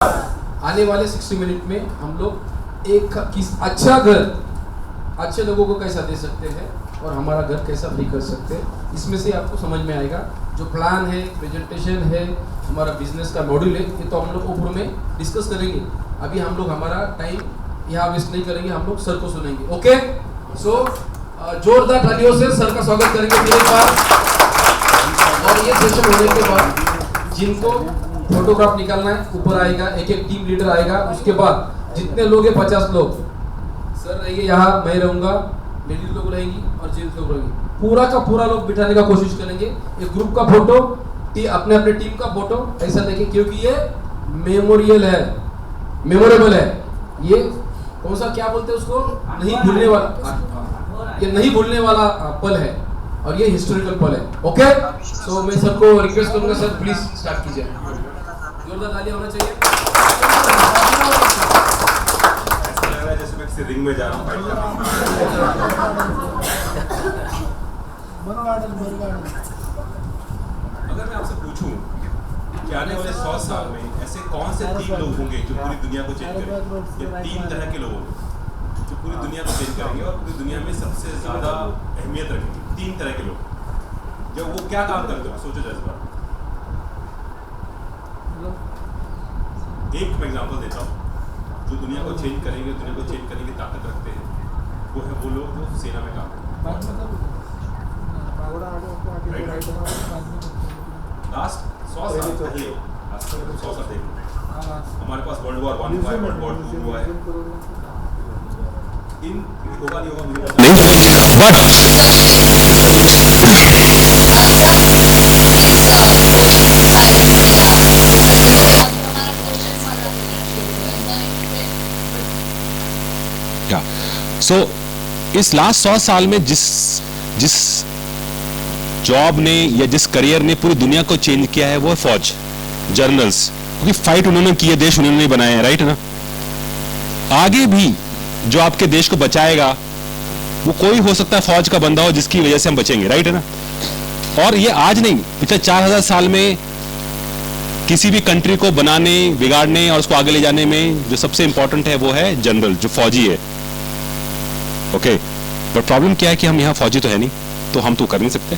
आने वाले 60 मिनट में हम लोग एक अच्छा घर अच्छे लोगों को कैसा दे सकते हैं और हमारा घर कैसा फ्री कर सकते हैं, इसमें से आपको समझ में आएगा। जो प्लान है, प्रेजेंटेशन है, हमारा बिजनेस का मॉड्यूल है, ये तो हम लोग ऊपर में डिस्कस करेंगे। अभी हम लोग हमारा टाइम यहाँ वेस्ट नहीं करेंगे, हम लोग सर को सुनेंगे। ओके, सो जोरदार तालियों से सर का स्वागत करेंगे फिर एक बार। और ये सेशन होने के बाद जिनको फोटोग्राफ निकालना है ऊपर आएगा, एक एक टीम लीडर आएगा। उसके बाद जितने लोग हैं 50 लोग सर रहेंगे यहाँ, मैं रहूँगा, लेडीज लोग रहेंगी और जेंट्स लोग रहेंगे। पूरा का पूरा लोग बिठाने का कोशिश करेंगे। एक ग्रुप का फोटो, अपने अपने टीम का फोटो ऐसा देखें, क्योंकि ये मेमोरियल है, मेमोरेबल है। ये कौन सा क्या बोलते हैं उसको, नहीं भूलने वाला, ये नहीं भूलने वाला पल है और ये हिस्टोरिकल पल है। ओके, सो मैं सबको रिक्वेस्ट करूंगा सर प्लीज स्टार्ट कीजिए। जोरदार तालियां होना चाहिए। ऐसा लग रहा है जैसे मैं किसी रिंग में जा रहा हूँ, फाइट कर रहा हूँ। अगर मैं आपसे पूछूं कि आने वाले 100 साल में ऐसे कौन से 3 लोग होंगे जो पूरी दुनिया को चेंज करेंगे, ये 3 तरह के लोग होंगे जो पूरी दुनिया को चेंज करेंगे और पूरी दुनिया में सबसे ज्यादा अहमियत रखेंगे। 3 तरह के लोग, जब वो क्या काम करते हो, सोचो जरा इस बार। एक मैं एग्जांपल देता हूँ, जो दुनिया को चेंज करेंगे, दुनिया को चेंज करने की ताकत रखते हैं, वो है वो लोग जो सेना में काम करते हैं। लास्ट 100 साल पहले, 100 साल देखो, हमारे पास वर्ल्ड वॉर 1 हुआ है, वर्ल्ड वॉर 2 हुआ है। इन होगा नहीं होगा मुझे पता क्या। सो इस लास्ट 100 साल में जिस जॉब ने या जिस करियर ने पूरी दुनिया को चेंज किया है वो है फौज, जर्नल्स, क्योंकि फाइट उन्होंने की है, देश उन्होंने बनाए हैं, राइट ना। आगे भी जो आपके देश को बचाएगा वो कोई हो सकता है फौज का बंदा हो जिसकी वजह से हम बचेंगे, राइट है ना। और ये आज नहीं, पिछले 4000 साल में किसी भी कंट्री को बनाने, बिगाड़ने और उसको आगे ले जाने में जो सबसे इंपॉर्टेंट है वो है जनरल, जो फौजी है। ओके, बट प्रॉब्लम क्या है कि हम यहाँ फौजी तो है नहीं, तो हम तो कर नहीं सकते।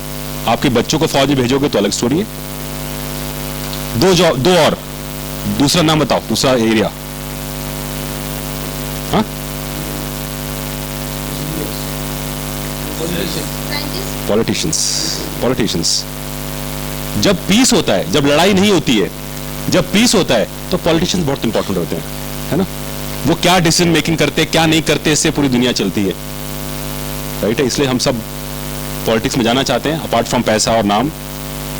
आपके बच्चों को फौजी भेजोगे तो अलग स्टोरी है। दो और दूसरा नाम बताओ, दूसरा एरिया। हाँ, पॉलिटिशियंस। जब पीस होता है, जब लड़ाई नहीं होती है, जब पीस होता है तो पॉलिटिशियंस बहुत इंपॉर्टेंट होते हैं, है ना। वो क्या डिसीजन मेकिंग करते, क्या नहीं करते, इससे पूरी दुनिया चलती है, राइट है। इसलिए हम सब पॉलिटिक्स में जाना चाहते हैं, अपार्ट फ्रॉम पैसा और नाम,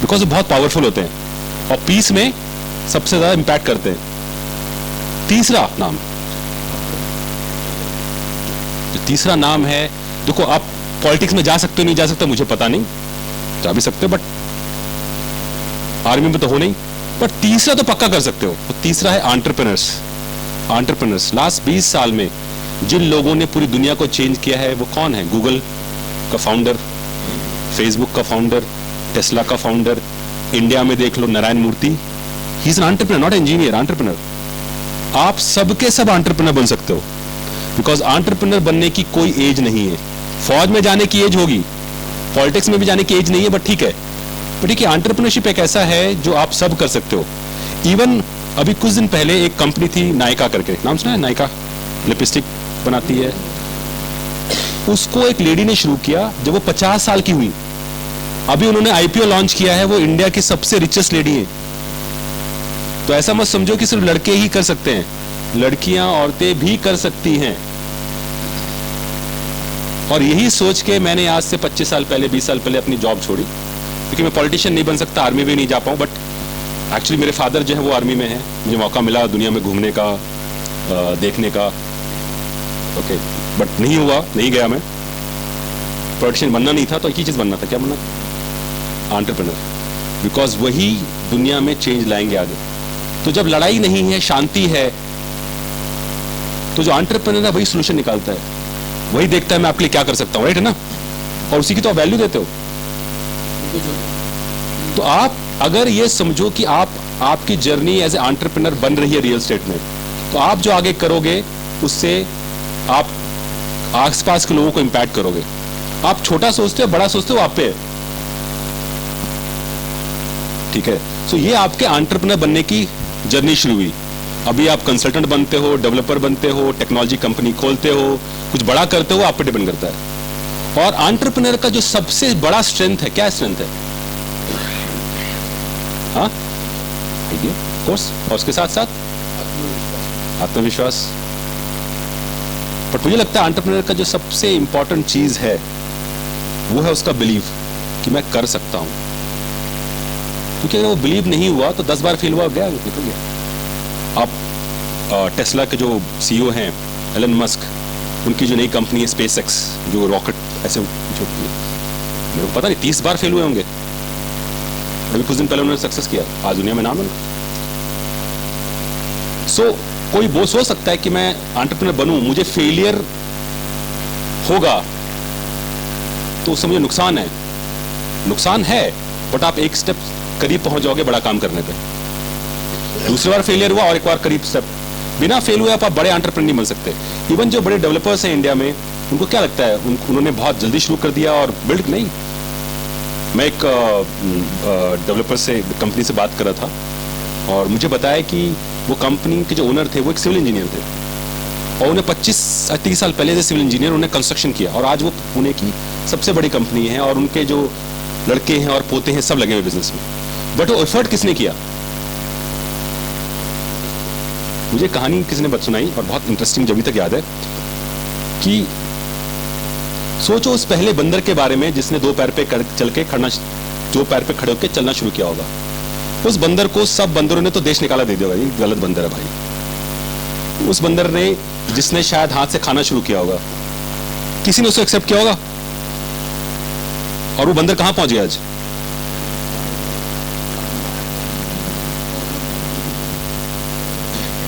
बिकॉज वो बहुत पावरफुल होते हैं और पीस में सबसे ज्यादा इंपैक्ट करते हैं। तीसरा नाम, जो तीसरा नाम है, देखो आप पॉलिटिक्स में जा सकते हो, नहीं जा सकते मुझे पता नहीं, जा भी सकते हो बट आर्मी में तो हो नहीं, बट तीसरा तो पक्का कर सकते हो। वो तीसरा है एंटरप्रेन्योर्स। लास्ट 20 साल में जिन लोगों ने पूरी दुनिया को चेंज किया है वो कौन है? गूगल का फाउंडर, फेसबुक का फाउंडर, टेस्ला का फाउंडर, इंडिया में देख लो Narayana Murthy, he is an entrepreneur, not engineer, entrepreneur. आप सबके सब एंटरप्रेन्योर बन सकते हो, बिकॉज एंटरप्रेन्योर बनने की कोई एज नहीं है। फौज में जाने की एज होगी, पॉलिटिक्स में भी जाने की एज नहीं है, बट ठीक है। बट ठीक है, एंटरप्रेन्योरशिप एक ऐसा है जो आप सब कर सकते हो। इवन अभी कुछ दिन पहले एक कंपनी थी नायका करके, नाम सुना है? नायका लिपस्टिक बनाती है। उसको एक लेडी ने शुरू किया जब वो 50 साल की हुई। अभी उन्होंने आईपीओ लॉन्च किया है, वो इंडिया की सबसे रिचेस्ट लेडी है। तो ऐसा मत समझो कि सिर्फ लड़के ही कर सकते हैं, लड़कियां, औरतें भी कर सकती हैं। और यही सोच के मैंने आज से 25 साल पहले, 20 साल पहले अपनी जॉब छोड़ी, क्योंकि मैं पॉलिटिशियन नहीं बन सकता, आर्मी भी नहीं जा पाऊं। बट एक्चुअली मेरे फादर जो है वो आर्मी में है, मुझे मौका मिला दुनिया में घूमने का, देखने का। ओके, बट नहीं हुआ, नहीं गया मैं। पॉलिटिशियन बनना नहीं था तो एक ही चीज बनना था, क्या बनना था? एंटरप्रेन्योर, बिकॉज वही दुनिया में चेंज लाएंगे आगे। तो जब लड़ाई नहीं है, शांति है, तो जो एंटरप्रेन्योर है वही सोल्यूशन निकालता है, वही देखता है मैं आपके लिए क्या कर सकता हूं, राइट है ना। और उसी की तो आप वैल्यू देते हो। तो आप अगर ये समझो कि आप आपकी जर्नी एज ए एंटरप्रेन्योर बन रही है रियल एस्टेट में, तो आप जो आगे करोगे उससे आप आसपास के लोगों को इंपैक्ट करोगे। आप छोटा सोचते हो, बड़ा सोचते हो, आप पे है। ठीक है, सो ये आपके एंटरप्रेन्योर बनने की जर्नी शुरू हुई। अभी आप कंसल्टेंट बनते हो, डेवलपर बनते हो, टेक्नोलॉजी कंपनी खोलते हो, कुछ बड़ा करते हो, आप पे डिपेंड करता है। और एंटरप्रेन्योर का जो सबसे बड़ा स्ट्रेंथ है, क्या स्ट्रेंथ है? हाँ, कोर्स, और उसके साथ साथ आत्मविश्वास। बट मुझे लगता है एंटरप्रेन्योर का जो सबसे इंपॉर्टेंट चीज है वो है उसका बिलीव कि मैं कर सकता हूं। क्योंकि अगर वो बिलीव नहीं हुआ तो 10 बार फेल हुआ, गया, निकल गया। आप टेस्ला के जो सीईओ हैं एलन मस्क, उनकी जो नई कंपनी है स्पेस एक्स, जो रॉकेट ऐसे छोड़ती है, मेरे को पता नहीं 30 बार फेल हुए होंगे। अभी कुछ दिन पहले उन्होंने सक्सेस किया, आज दुनिया में नाम है उनका। सो कोई वो सोच सकता है कि मैं एंटरप्रेन्योर बनूं, मुझे फेलियर होगा तो उससे मुझे नुकसान है। नुकसान है, बट आप एक स्टेप करीब पहुंच जाओगे बड़ा काम करने पे। दूसरी बार फेलियर हुआ और एक बार करीब स्टेप, बिना फेल हुए आप बड़े एंटरप्रेन्योर नहीं बन सकते। इवन जो बड़े डेवलपर्स हैं इंडिया में, उनको क्या लगता है, उन्होंने बहुत जल्दी शुरू कर दिया और बिल्ड नहीं। मैं एक डेवलपर से, कंपनी से बात कर रहा था और मुझे बताया कि वो कंपनी के जो ओनर थे वो एक सिविल इंजीनियर थे और उन्हें 25-30 साल पहले से सिविल इंजीनियर उन्हें कंस्ट्रक्शन किया और आज वो पुणे की सबसे बड़ी कंपनी है और उनके जो लड़के हैं और पोते हैं सब लगे हुए बिजनेस में। बट वो एफर्ट किसने किया? मुझे कहानी किसी ने सुनाई और बहुत इंटरेस्टिंग, जब तक याद है कि सोचो उस पहले बंदर के बारे में जिसने 2 पैर पे चल के खड़ना, 2 पैर पे खड़े होकर चलना शुरू किया होगा। उस बंदर को सब बंदरों ने तो देश निकाला दे दिया, ये गलत बंदर है भाई। उस बंदर ने, जिसने शायद हाथ से खाना शुरू किया होगा, किसी ने उसे एक्सेप्ट किया होगा और वो बंदर कहां पहुंच गया आज?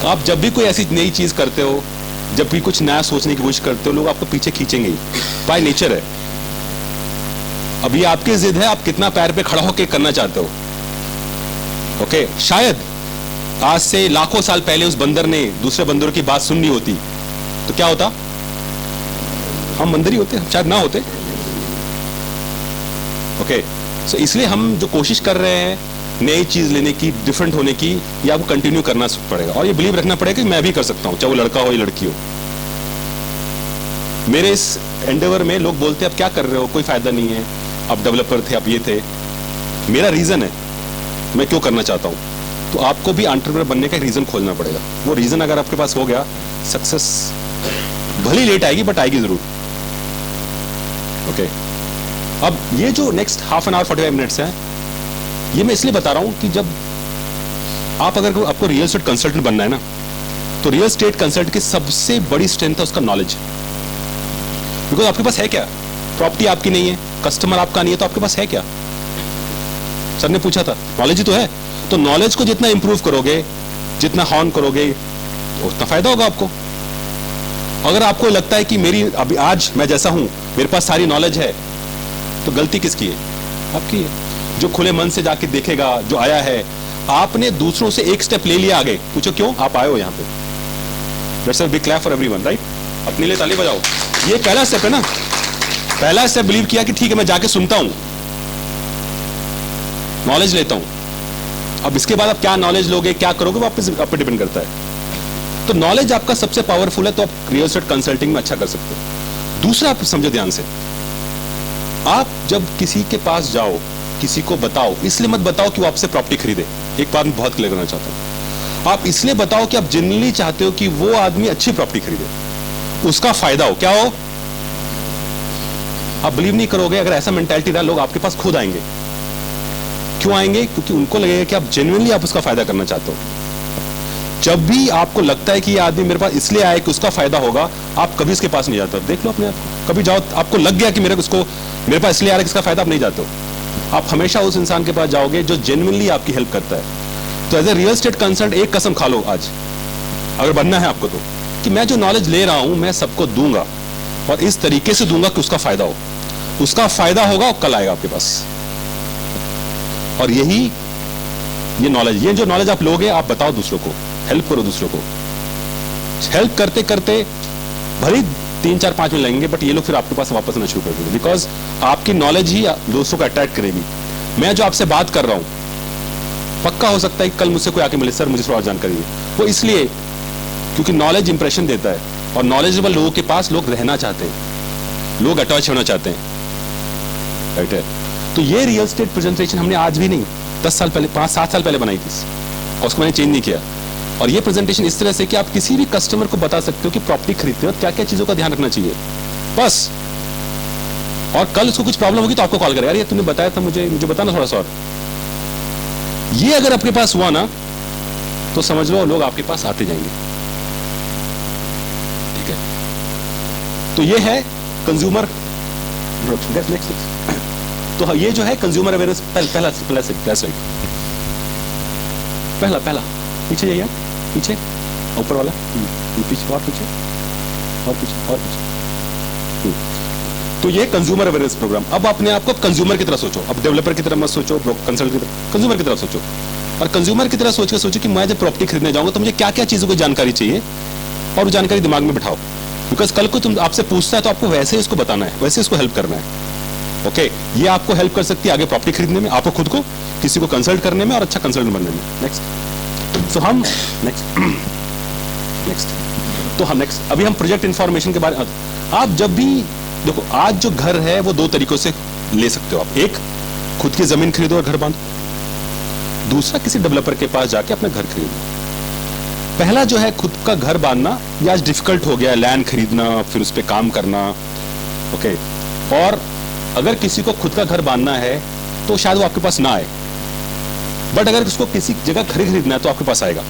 आप जब भी कोई ऐसी नई चीज करते हो, जब भी कुछ नया सोचने की कोशिश करते हो, लोग आपको पीछे खींचेंगे ही, बाय नेचर है। अब ये आपकी जिद है, आप कितना पैर पे खड़ा होकर करना चाहते हो। ओके, शायद आज से लाखों साल पहले उस बंदर ने दूसरे बंदरों की बात सुननी होती तो क्या होता? हम बंदर ही होते, शायद ना होते। ओके, सो इसलिए हम जो कोशिश कर रहे हैं नई चीज लेने की, डिफरेंट होने की, ये आपको कंटिन्यू करना पड़ेगा और ये बिलीव रखना पड़ेगा कि मैं भी कर सकता हूं, चाहे वो लड़का हो या लड़की हो। मेरे इस एंडेवर में लोग बोलते हैं अब क्या कर रहे हो, कोई फायदा नहीं है, अब डेवलपर थे, अब ये थे। मेरा रीजन है, मैं क्यों करना चाहता हूं। तो आपको भी एंटरप्रेन्योर बनने का रीजन खोजना पड़ेगा। वो रीजन अगर आपके पास हो गया, सक्सेस भले लेट आएगी बट आएगी जरूर। ओके, अब ये जो next half an hour 45 minutes हैं, ये मैं इसलिए बता रहा हूं कि जब अगर आपको रियल एस्टेट कंसल्टेंट बनना है ना, तो रियल एस्टेट कंसल्टेंट की सबसे बड़ी स्ट्रेंथ है उसका नॉलेज। बिकॉज आपके पास है क्या? प्रॉपर्टी आपकी नहीं है, कस्टमर आपका नहीं है, तो आपके पास है क्या? सर ने पूछा था, नॉलेज ही तो है। तो नॉलेज को जितना इंप्रूव करोगे, जितना हॉर्न करोगे, उतना फायदा होगा आपको। अगर आपको लगता है कि मेरी अभी आज मैं जैसा हूं, मेरे पास सारी नॉलेज है, तो गलती किसकी है? आपकी है। जो खुले मन से जाके देखेगा, जो आया है, आपने दूसरों से एक स्टेप ले लिया आगे, पूछो क्यों आप आए हो यहां पे। Let's have big clap for everyone, right? अपने लिए ताली बजाओ। ये पहला स्टेप है ना। पहला स्टेप बिलीव किया कि ठीक है मैं जाके सुनता हूं, नॉलेज लेता हूं। अब इसके बाद आप क्या नॉलेज लोगे, क्या करोगे, वापस आप पे डिपेंड करता है। तो नॉलेज आपका सबसे पावरफुल है, तो आप रियल एस्टेट कंसल्टिंग में अच्छा कर सकते हो। दूसरा, आप समझो ध्यान से, आप जब किसी के पास जाओ, किसी को बताओ, इसलिए मत बताओ कि वो आपसे प्रॉपर्टी खरीदे। एक बात मैं बहुत क्लियर करना चाहता हूं, आप इसलिए बताओ कि आप जेन्युइनली चाहते हो कि वो आदमी अच्छी प्रॉपर्टी खरीदे, उसका फायदा हो। क्या हो? आप बिलीव नहीं करोगे, अगर ऐसा मेंटालिटी रहा, लोग आपके पास खुद आएंगे। क्यों आएंगे? क्योंकि उनको लगेगा कि आप जेन्युइनली आप उसका फायदा करना चाहते हो। जब भी आपको लगता है कि ये आदमी मेरे पास इसलिए आया कि उसका फायदा होगा, आप कभी इसके पास नहीं जाते। देख लो अपने आप को, कभी जाओ आपको लग गया कि मेरे पास इसलिए आ रहा है कि इसका फायदा, आप नहीं जाते हो। आप हमेशा उस इंसान के पास जाओगे जो जेन्युइनली आपकी हेल्प करता है। तो as a real estate consultant एक कसम खा लो आज, अगर बनना है आपको, तो कि मैं जो नॉलेज ले रहा हूं मैं सबको दूंगा और इस तरीके से दूंगा कि उसका फायदा हो। उसका फायदा होगा और कल आएगा आपके पास। और यही ये नॉलेज, ये जो नॉलेज आप लोगे, आप बताओ दूसरों को, हेल्प करो दूसरों को। हेल्प करते करते भले 3, 4, 5 मिनट लगेंगे, बट ये लोग फिर आपके पास वापस आना शुरू कर देंगे, बिकॉज आपकी नॉलेज ही दोस्तों को अट्रैक्ट करेगी। मैं जो आपसे बात कर रहा हूं, पक्का हो सकता है कि कल मुझसे कोई आके मिले, सर मुझे थोड़ा और जानकारी है। वो इसलिए क्योंकि नॉलेज इंप्रेशन देता है, और नॉलेजेबल लोगों के पास लोग रहना चाहते हैं, लोग अटैच होना चाहते हैं, राइट है। तो ये रियल एस्टेट प्रेजेंटेशन हमने आज भी नहीं, 10 साल पहले, 5-7 साल पहले बनाई थी, और उसको मैंने चेंज नहीं किया। और ये प्रेजेंटेशन इस तरह से कि आप किसी भी कस्टमर को बता सकते हो कि प्रॉपर्टी खरीदते हो क्या क्या चीजों का ध्यान रखना चाहिए, बस। और कल उसको कुछ प्रॉब्लम होगी तो आपको कॉल करेगा, यार ये तूने बताया था, मुझे बताना थोड़ा सा और। ये अगर आपके पास हुआ ना, तो समझ लो लोग आपके पास आते जाएंगे, ठीक है। तो ये है कंज्यूमर, तो ये जो है कंज्यूमर अवेयरनेस, पहला पीछे जाइए, पीछे, ऊपर वाला, पीछे, और पीछे, और पीछे, और पीछे। तो ये कंज्यूमर अवेयरनेस प्रोग्राम। अब अपने आप को कंज्यूमर की तरह सोचो, अब डेवलपर की तरह मत सोचो, कंसल्टेंट की तरह, कंज्यूमर की तरह सोचो। और कंज्यूमर की तरह सोचो कि मैं जब प्रॉपर्टी खरीदने जाऊंगा तो मुझे क्या क्या चीजों की जानकारी चाहिए, और वो जानकारी दिमाग में बिठाओ, बिकॉज कल को तुम आपसे पूछता है तो आपको वैसे उसको बताना है, वैसे उसको हेल्प करना है। ओके, ये आपको हेल्प कर सकती है आगे प्रॉपर्टी खरीदने में, आपको खुद को किसी को कंसल्ट करने में और अच्छा कंसल्टेंट बनने में। नेक्स्ट, सो हम नेक्स्ट तो हम नेक्स्ट अभी हम प्रोजेक्ट इंफॉर्मेशन के बारे में। आप जब भी देखो, आज जो घर है वो 2 तरीकों से ले सकते हो आप। एक, खुद की जमीन खरीदो और घर बांधो, दूसरा किसी डेवलपर के पास जाके अपना घर खरीदो। पहला जो है खुद का घर बांधना, ये आज डिफिकल्ट हो गया है, लैंड खरीदना, फिर उस पर काम करना। ओके, और अगर किसी को खुद का घर बांधना है तो शायद वो आपके पास ना आए, बट अगर उसको किसी जगह घर खरीदना है तो आपके पास आएगा।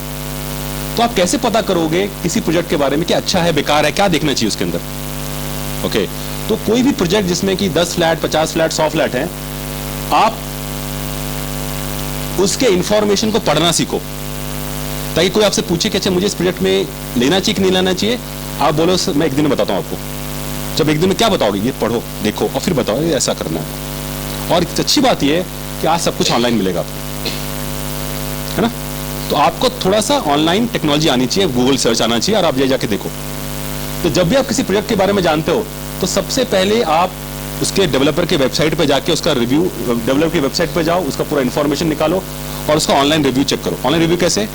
तो आप कैसे पता करोगे किसी प्रोजेक्ट के बारे में कि अच्छा है, बेकार है, क्या देखना चाहिए उसके अंदर? ओके, तो कोई भी प्रोजेक्ट जिसमें कि 10 फ्लैट, 50 फ्लैट, 100 फ्लैट हैं, आप उसके इंफॉर्मेशन को पढ़ना सीखो, ताकि कोई आपसे पूछे कि अच्छा मुझे इस प्रोजेक्ट में लेना चाहिए कि नहीं लेना चाहिए, आप बोलो मैं एक दिन में बताता हूं आपको। जब एक दिन में क्या बताओगे, ये पढ़ो, देखो, और फिर बताओ ये ऐसा करना है। और अच्छी बात ये है कि आज सब कुछ ऑनलाइन मिलेगा आपको, है ना। तो आपको थोड़ा सा ऑनलाइन टेक्नोलॉजी आनी चाहिए, गूगल सर्च आना चाहिए, और आप जाके देखो। तो जब भी आप किसी प्रोजेक्ट के बारे में जानते हो तो सबसे पहले आप उसके डेवलपर के वेबसाइट पे जाके उसका रिव्यू, डेवलपर की वेबसाइट पे जाओ, उसका पूरा इंफॉर्मेशन निकालो और उसका ऑनलाइन रिव्यू चेक करो। ऑनलाइन रिव्यू कैसे?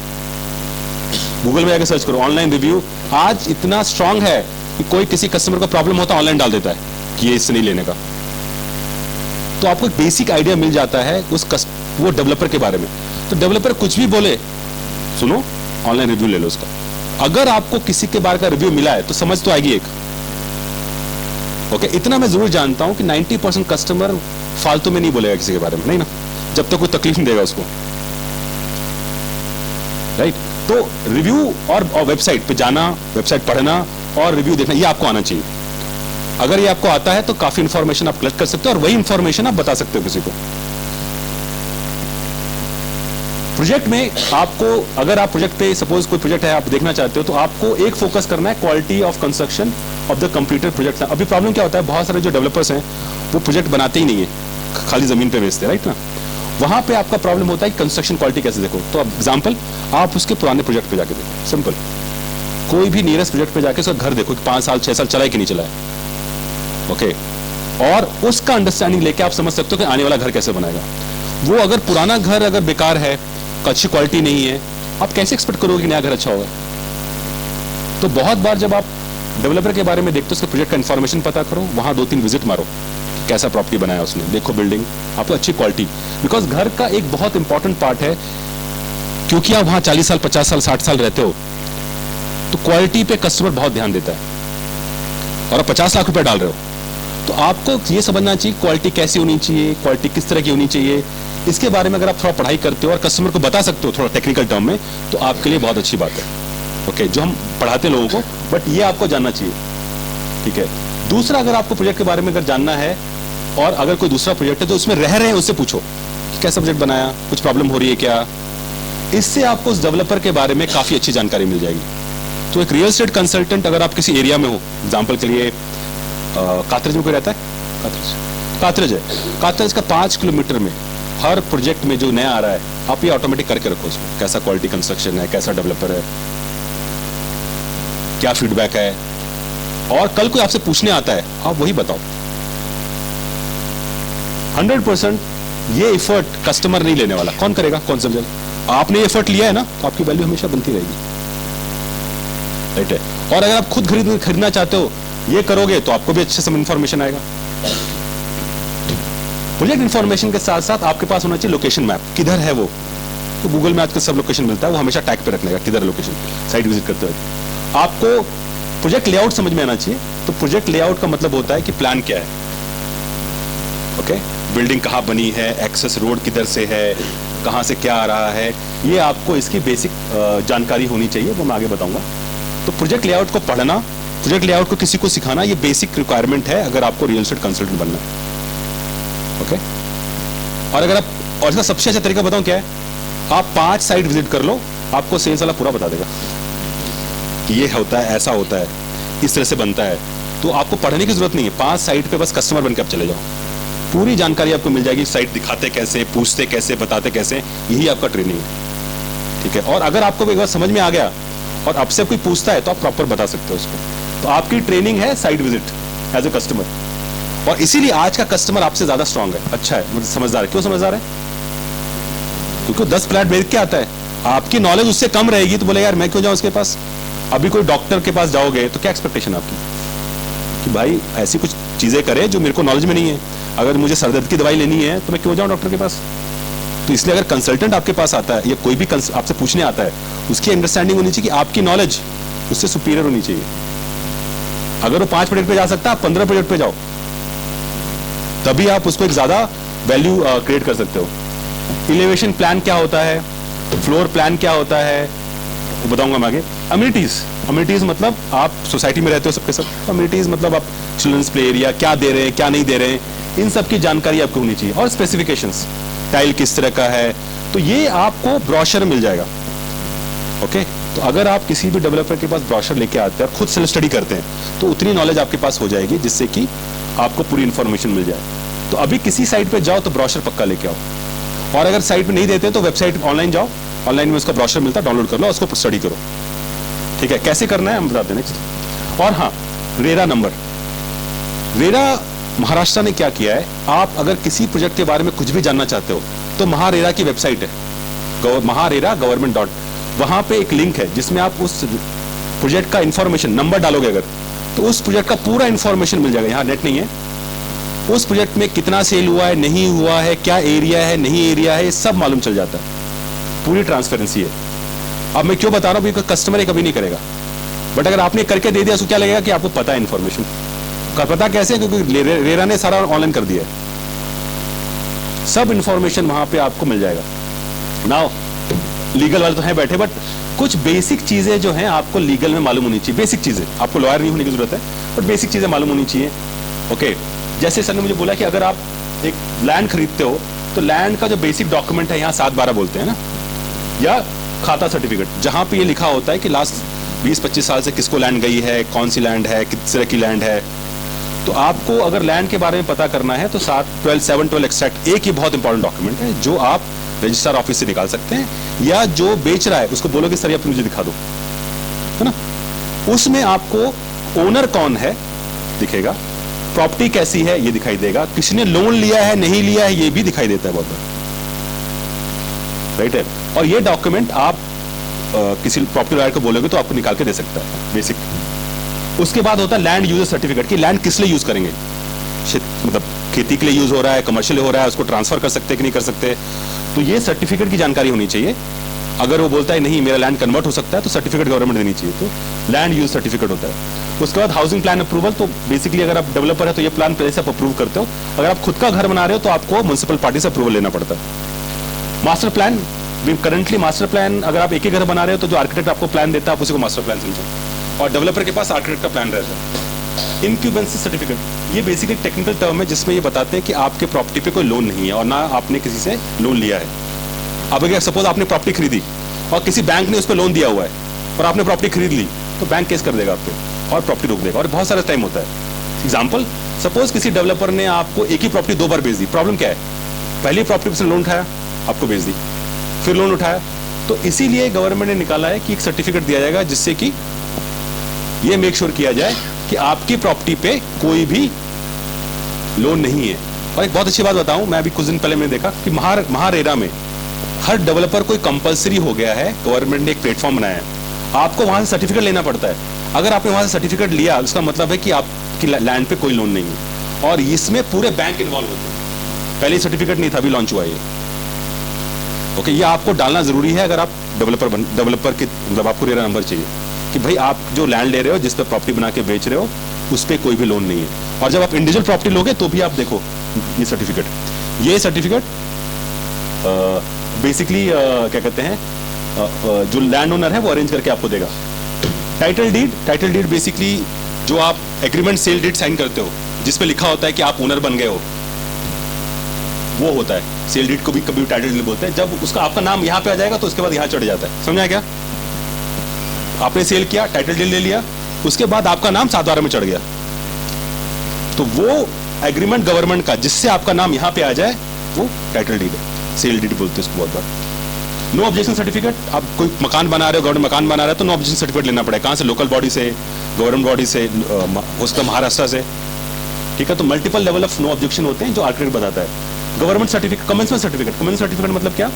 गूगल में जाकर सर्च करो ऑनलाइन रिव्यू। आज इतना स्ट्रांग है कि कोई किसी कस्टमर को प्रॉब्लम होता है ऑनलाइन डाल देता है कि ये इससे नहीं लेने का। तो आपको एक बेसिक आइडिया मिल जाता है वो डेवलपर के बारे में। तो डेवलपर कुछ भी बोले, सुनो, ऑनलाइन रिव्यू ले लो उसका। अगर आपको किसी के बारे का रिव्यू मिला है तो समझ तो आएगी एक। ओके, इतना मैं जरूर जानता हूं कि 90% कस्टमर फालतू में नहीं बोलेगा किसी के बारे में, नहीं ना, जब तक कोई तकलीफ नहीं देगा उसको, राइट। तो रिव्यू और वेबसाइट पे जाना, वेबसाइट पढ़ना और रिव्यू देखना, ये आपको आना चाहिए। अगर ये आपको आता है तो काफी इंफॉर्मेशन आप कलेक्ट कर सकते हो और वही इंफॉर्मेशन आप बता सकते हो किसी को। प्रोजेक्ट में आपको, अगर आप प्रोजेक्ट पे, सपोज कोई प्रोजेक्ट है आप देखना चाहते हो, तो आपको एक फोकस करना है quality of construction of the completed project. अभी प्रॉब्लम क्या होता है, बहुत सारे जो डेवलपर्स हैं वो प्रोजेक्ट बनाते ही नहीं है, खाली जमीन पे बेचते हैं, राइट ना। वहां पे आपका प्रॉब्लम होता है कंस्ट्रक्शन क्वालिटी कैसे देखो। तो एग्जांपल, आप उसके पुराने प्रोजेक्ट पे जाके देखो, सिंपल। कोई भी नियरेस्ट प्रोजेक्ट पे जाके उसका घर देखो कि 5 साल 6 साल चला है कि नहीं चला है। ओके, और उसका अंडरस्टैंडिंग लेके आप समझ सकते हो कि आने वाला घर कैसे बनाएगा। वो अगर पुराना घर अगर बेकार है, अच्छी क्वालिटी नहीं है, आप कैसे एक्सपेक्ट करोगे कि नया घर अच्छा होगा। तो बहुत बार जब आप डेवलपर के बारे में देखते हो, उसके प्रोजेक्ट का इंफॉर्मेशन पता करो, वहां 2-3 विजिट मारो, कैसा प्रॉपर्टी बनाया उसने, देखो बिल्डिंग, आपको अच्छी क्वालिटी। बिकॉज घर का एक बहुत इंपॉर्टेंट पार्ट है, क्योंकि आप वहां 40 साल 50 साल 60 साल रहते हो, तो क्वालिटी पे कस्टमर बहुत ध्यान देता है। और आप 50 लाख रुपए डाल रहे हो, तो आपको ये समझना चाहिए क्वालिटी कैसी होनी चाहिए, क्वालिटी किस तरह की होनी चाहिए। इसके बारे में अगर आप थोड़ा पढ़ाई करते हो और कस्टमर को बता सकते हो थोड़ा टेक्निकल टर्म में, तो आपके लिए बहुत अच्छी बात है। ओके, जो हम पढ़ाते हैं लोगों को, बट ये आपको जानना चाहिए, ठीक है। दूसरा, अगर आपको प्रोजेक्ट के बारे में अगर जानना है और अगर कोई दूसरा प्रोजेक्ट है तो उसमें रह रहे हैं, उससे पूछो कि कैसा प्रोजेक्ट बनाया, कुछ प्रॉब्लम हो रही है क्या। इससे आपको उस डेवलपर के बारे में काफी अच्छी जानकारी मिल जाएगी। तो एक रियल एस्टेट कंसल्टेंट, अगर आप किसी एरिया में हो, एग्जाम्पल के लिए कातरज में कोई रहता है, कातरज है, कातरज का 5 किलोमीटर में हर प्रोजेक्ट में जो नया आ रहा है आप ये ऑटोमेटिक करके रखो उसको, कैसा क्वालिटी कंस्ट्रक्शन है, कैसा डेवलपर है, क्या फीडबैक है, और कल कोई आपसे पूछने आता है आप वही बताओ। 100% ये एफर्ट कस्टमर नहीं लेने वाला, कौन करेगा, कौन समझेगा? आपने एफर्ट लिया है ना, तो आपकी वैल्यू हमेशा बनती रहेगी, राइट है। और अगर आप खुद खरीदना चाहते हो, ये करोगे तो आपको भी अच्छे से इंफॉर्मेशन आएगा। प्रोजेक्ट इंफॉर्मेशन के साथ साथ आपके पास होना चाहिए लोकेशन मैप, किधर है वो। तो गूगल में आजकल सब लोकेशन मिलता है, वो हमेशा टैग पे रखने का, किधर लोकेशन, साइट विजिट करते हुए। आपको प्रोजेक्ट लेआउट समझ में आना चाहिए। तो प्रोजेक्ट लेआउट का मतलब होता है कि प्लान क्या है, ओके, बिल्डिंग कहाँ बनी है, एक्सेस रोड किधर से है, कहाँ से क्या आ रहा है, ये आपको इसकी बेसिक जानकारी होनी चाहिए, वो मैं आगे बताऊंगा। तो प्रोजेक्ट लेआउट को पढ़ना, प्रोजेक्ट लेआउट को किसी को सिखाना, ये बेसिक रिक्वायरमेंट है अगर आपको रियल एस्टेट कंसल्टेंट बनना है, ओके। और अगर आप, और इसका सबसे अच्छा तरीका बताऊं क्या है, आप 5 साइट विजिट कर लो, आपको सेल्स वाला पूरा बता देगा कि ये होता है, ऐसा होता है, इस तरह से बनता है। तो आपको पढ़ने की जरूरत नहीं है, 5 साइट पे बस कस्टमर बनकर आप चले जाओ, पूरी जानकारी आपको मिल जाएगी। साइट दिखाते कैसे, पूछते कैसे, बताते कैसे, यही आपका ट्रेनिंग है, ठीक है। और अगर आपको एक बार समझ में आ गया और आपसे कोई पूछता है तो आप प्रॉपर बता सकते हो उसको। तो आपकी ट्रेनिंग है site visit as a customer, और इसीलिए आज का कस्टमर आपसे ज्यादा स्ट्रांग है, अच्छा है, मतलब समझदार है। क्यों समझदार है? क्योंकि 10 फ्लैट बेच के आता है, आपकी नॉलेज उससे कम रहेगी तो बोले यार मैं क्यों जाऊं उसके पास। अभी कोई डॉक्टर के पास जाओगे तो क्या एक्सपेक्टेशन आपकी कि भाई ऐसी कुछ चीजें करे जो मेरे को नॉलेज में नहीं है। अगर मुझे सरदर्द की दवाई लेनी है तो मैं क्यों जाऊं डॉक्टर के पास। तो इसलिए अगर कंसल्टेंट आपके पास आता है या कोई भी आपसे पूछने आता है, उसकी अंडरस्टैंडिंग होनी चाहिए कि आपकी नॉलेज उससे सुपीरियर होनी चाहिए। अगर वो 5 प्रोजेक्ट पे जा सकता है, आप 15 प्रोजेक्ट पे जाओ, तभी आप उसको एक ज्यादा वैल्यू क्रिएट कर सकते हो। इलेवेशन प्लान क्या होता है, फ्लोर प्लान क्या होता है, वो बताऊंगा मैं आगे। अम्यूनिटीज मतलब आप सोसाइटी में रहते हो सबके सब, अम्यूनिटीज मतलब आप चिल्ड्रंस प्ले एरिया क्या दे रहे हैं, क्या नहीं दे रहे हैं, इन सब की जानकारी आपको होनी चाहिए। और स्पेसिफिकेशंस, टाइल किस तरह का है, तो ये आपको ब्रोशर मिल जाएगा, ओके। तो अगर आप किसी भी डेवलपर के पास ब्रोशर लेके आते हैं और खुद सेल्फ स्टडी करते हैं तो उतनी नॉलेज आपके पास हो जाएगी जिससे कि आपको पूरी इंफॉर्मेशन मिल जाए। तो अभी किसी साइट पे जाओ तो ब्रोशर पक्का लेके आओ, और अगर साइट पे नहीं देते तो वेबसाइट ऑनलाइन जाओ, ऑनलाइन में उसका ब्रोशर मिलता है, डाउनलोड कर लो, उसको स्टडी करो, ठीक है। कैसे करना है हम बताते हैं नेक्स्ट। और हाँ, रेरा नंबर, रेरा महाराष्ट्र ने क्या किया है, आप अगर किसी प्रोजेक्ट के बारे में कुछ भी जानना चाहते हो तो महारेरा की वेबसाइट है, महारेरा गवर्नमेंट डॉट, वहां पे एक लिंक है जिसमें आप उस प्रोजेक्ट का इंफॉर्मेशन नंबर डालोगे अगर, तो उस प्रोजेक्ट का पूरा इंफॉर्मेशन मिल जाएगा। यहाँ नेट नहीं है, उस प्रोजेक्ट में कितना सेल हुआ है, नहीं हुआ है, क्या एरिया है, नहीं एरिया है, ये सब मालूम चल जाता है, पूरी ट्रांसपेरेंसी है। अब मैं क्यों बता रहा हूं, क्योंकि कस्टमर ये कभी नहीं करेगा, बट अगर आपने करके दे दिया तो क्या लगेगा कि आपको पता है इन्फॉर्मेशन का। पता कैसे, क्योंकि रेरा ने सारा ऑनलाइन कर दिया है, सब इंफॉर्मेशन वहां पे आपको मिल जाएगा। नाउ लीगल वाले तो हैं बैठे, बट कुछ बेसिक चीजें जो हैं आपको लीगल में मालूम होनी चाहिए, बेसिक चीजें, आपको लॉयर नहीं होने की जरूरत है, बट बेसिक चीजें मालूम होनी चाहिए, ओके। जैसे सर ने मुझे बोला कि अगर आप एक लैंड खरीदते हो तो लैंड का जो बेसिक डॉक्यूमेंट है, यहाँ 7/12 बोलते हैं ना, या खाता सर्टिफिकेट, जहां पे ये लिखा होता है कि लास्ट 20-25 साल से किसको लैंड गई है, कौन सी लैंड है, किस तरह की लैंड है। तो आपको अगर लैंड के बारे में पता करना है तो 712 एक्सट्रैक्ट एक ही बहुत इंपॉर्टेंट डॉक्यूमेंट है जो आप रजिस्ट्रार ऑफिस से निकाल सकते हैं, या जो बेच रहा है उसको बोलो कि सर आप मुझे दिखा दो, है ना। उसमें आपको ओनर कौन है दिखेगा, प्रॉपर्टी कैसी है ये दिखाई देगा, किसने लोन लिया है नहीं लिया है ये भी दिखाई देता है बहुत बार, राइट है। और ये डॉक्यूमेंट आप किसी प्रॉपर्टी लॉयर को बोलोगे तो आपको निकाल के दे सकता है, बेसिक। उसके बाद होता है लैंड यूजर सर्टिफिकेट, कि लैंड किस लिए यूज करेंगे, मतलब खेती के लिए यूज हो रहा है, कमर्शियल हो रहा है, उसको ट्रांसफर कर सकते हैं कि नहीं कर सकते, तो ये सर्टिफिकेट की जानकारी होनी चाहिए। अगर वो बोलता है नहीं मेरा लैंड कन्वर्ट हो सकता है तो सर्टिफिकेट गवर्नमेंट देनी चाहिए, तो लैंड यूज सर्टिफिकेट होता है। उसके बाद हाउसिंग प्लान अप्रूवल, तो बेसिकली अगर आप डेवलपर है तो ये प्लान पहले से आप अप्रूव करते हो, अगर आप खुद का घर बना रहे हो तो आपको म्युनिसिपल पार्टी से अप्रूवल लेना पड़ता है। Master plan, currently master plan अगर आप एक ही घर बना रहे हो तो जो आर्किटेक्ट आपको प्लान देता है आप उसी को मास्टर प्लान समझो, और डेवलपर के पास आर्किटेक्ट का प्लान रहता है। इनक्यूबेंसी सर्टिफिकेट, ये बेसिकली टेक्निकल टर्म है जिसमें ये बताते हैं कि आपके प्रॉपर्टी पे कोई लोन नहीं है और ना आपने किसी से लोन लिया है। अब अगर सपोज आपने प्रॉपर्टी खरीदी और किसी बैंक ने उस पर लोन दिया हुआ है और आपने प्रॉपर्टी खरीद ली तो बैंक केस कर देगा आप पे और प्रॉपर्टी रोक देगा, और बहुत सारा टाइम होता है। एग्जाम्पल, सपोज किसी डेवलपर ने आपको एक ही प्रॉपर्टी 2 बार बेच दी, प्रॉब्लम क्या है, पहली प्रॉपर्टी से लोन उठाया, आपको बेच दी, फिर लोन उठाया, तो इसीलिए गवर्नमेंट ने निकाला है कि एक सर्टिफिकेट दिया जाएगा जिससे कि ये मेक श्योर किया जाए कि आपकी प्रॉपर्टी पे कोई भी लोन नहीं है। और एक बहुत अच्छी बात बताऊं, मैं अभी कुछ दिन पहले मैंने देखा कि महारेरा में हर डेवलपर को कंपलसरी हो गया है, गवर्नमेंट ने एक प्लेटफॉर्म बनाया है, आपको वहां से सर्टिफिकेट लेना पड़ता है। अगर आपने वहां से सर्टिफिकेट लिया, उसका मतलब है कि आपकी लैंड पे कोई लोन नहीं है, और इसमें पूरे बैंक इन्वॉल्व होते हैं। पहले सर्टिफिकेट नहीं था, अभी लॉन्च हुआ है। ओके, ये आपको डालना जरूरी है अगर आप डेवलपर के मतलब आपको रेरा नंबर चाहिए कि भाई आप जो लैंड ले रहे हो, जिस पर प्रॉपर्टी बना के बेच रहे हो, उस पर कोई भी लोन नहीं है। और जब आप इंडिविजुअल प्रॉपर्टी लोगे तो भी आप देखो ये सर्टिफिकेट बेसिकली क्या कहते हैं, जो लैंड ओनर है वो अरेंज करके आपको देगा। टाइटल डीड बेसिकली जो आप एग्रीमेंट सेल डीड साइन करते हो, जिसपे लिखा होता है कि आप ओनर बन गए हो, वो होता है सेल डीड को भी कभी टाइटल डीड बोलते हैं। जब उसका आपका नाम यहाँ पे आ जाएगा तो उसके बाद यहाँ चढ़ जाता है, समझा क्या? आपने सेल किया, टाइटल डीड ले लिया, उसके बाद आपका नाम 7/12 में चढ़ गया, तो वो एग्रीमेंट गवर्नमेंट का जिससे आपका नाम यहाँ पे आ जाए वो टाइटल डीड है, सेल डीड बोलते हैं उसको बहुत बार। नो ऑब्जेक्शन सर्टिफिकेट, आप कोई मकान बना रहे हो, गवर्नमेंट मकान बना रहा है तो नो ऑब्जेक्शन सर्टिफिकेट लेना पड़ेगा। कहाँ से? लोकल बॉडी से, गवर्नमेंट बॉडी से, उसका महाराष्ट्र से, ठीक है। तो multiple level of no objection होते हैं जो आर्किटेक्ट बताता है। गवर्नमेंट सर्टिफिकेट, कमेंसमेंट सर्टिफिकेट मतलब क्या?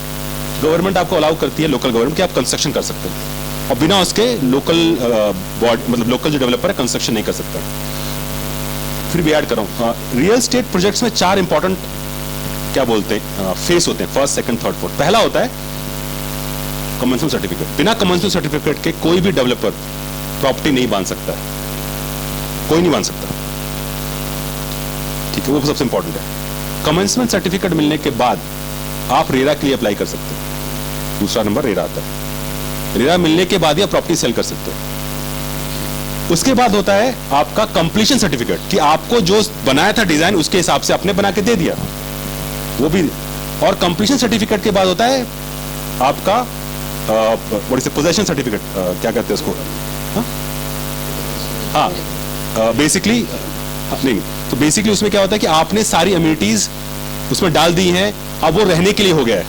गवर्नमेंट आपको अलाउ करती है, लोकल गवर्नमेंट, कि आप कंस्ट्रक्शन कर सकते हैं, और बिना उसके लोकल बॉडी मतलब लोकल जो डेवलपर है कंस्ट्रक्शन नहीं कर सकता। फिर भी ऐड करो, रियल स्टेट प्रोजेक्ट्स में 4 इंपॉर्टेंट क्या बोलते हैं फेस होते हैं, फर्स्ट, सेकंड, थर्ड, फोर्थ। पहला होता है कमेंसमेंट सर्टिफिकेट। बिना कमेंसमेंट सर्टिफिकेट के कोई भी डेवलपर प्रॉपर्टी नहीं बांध सकता है, कोई नहीं बांध सकता, ठीक है, वो सबसे इंपॉर्टेंट है। कमेंसमेंट सर्टिफिकेट मिलने के बाद आप रेरा के लिए अप्लाई कर सकते हैं। दूसरा नंबर रेरा आता है। रेरा मिलने के बाद ही आप प्रॉपर्टी सेल कर सकते हैं। उसके बाद होता है आपका कंप्लीशन सर्टिफिकेट, कि आपको जो बनाया था डिजाइन उसके हिसाब से आपने बना के दे दिया, वो भी। और कंप्लीशन सर्टिफिकेट के बाद होता है आपका पोजेशन सर्टिफिकेट, क्या कहते हैं उसको, हाँ बेसिकली नहीं, तो बेसिकली उसमें क्या होता है कि आपने सारी अम्यूनिटीज उसमें डाल दी हैं, अब वो रहने के लिए हो गया है।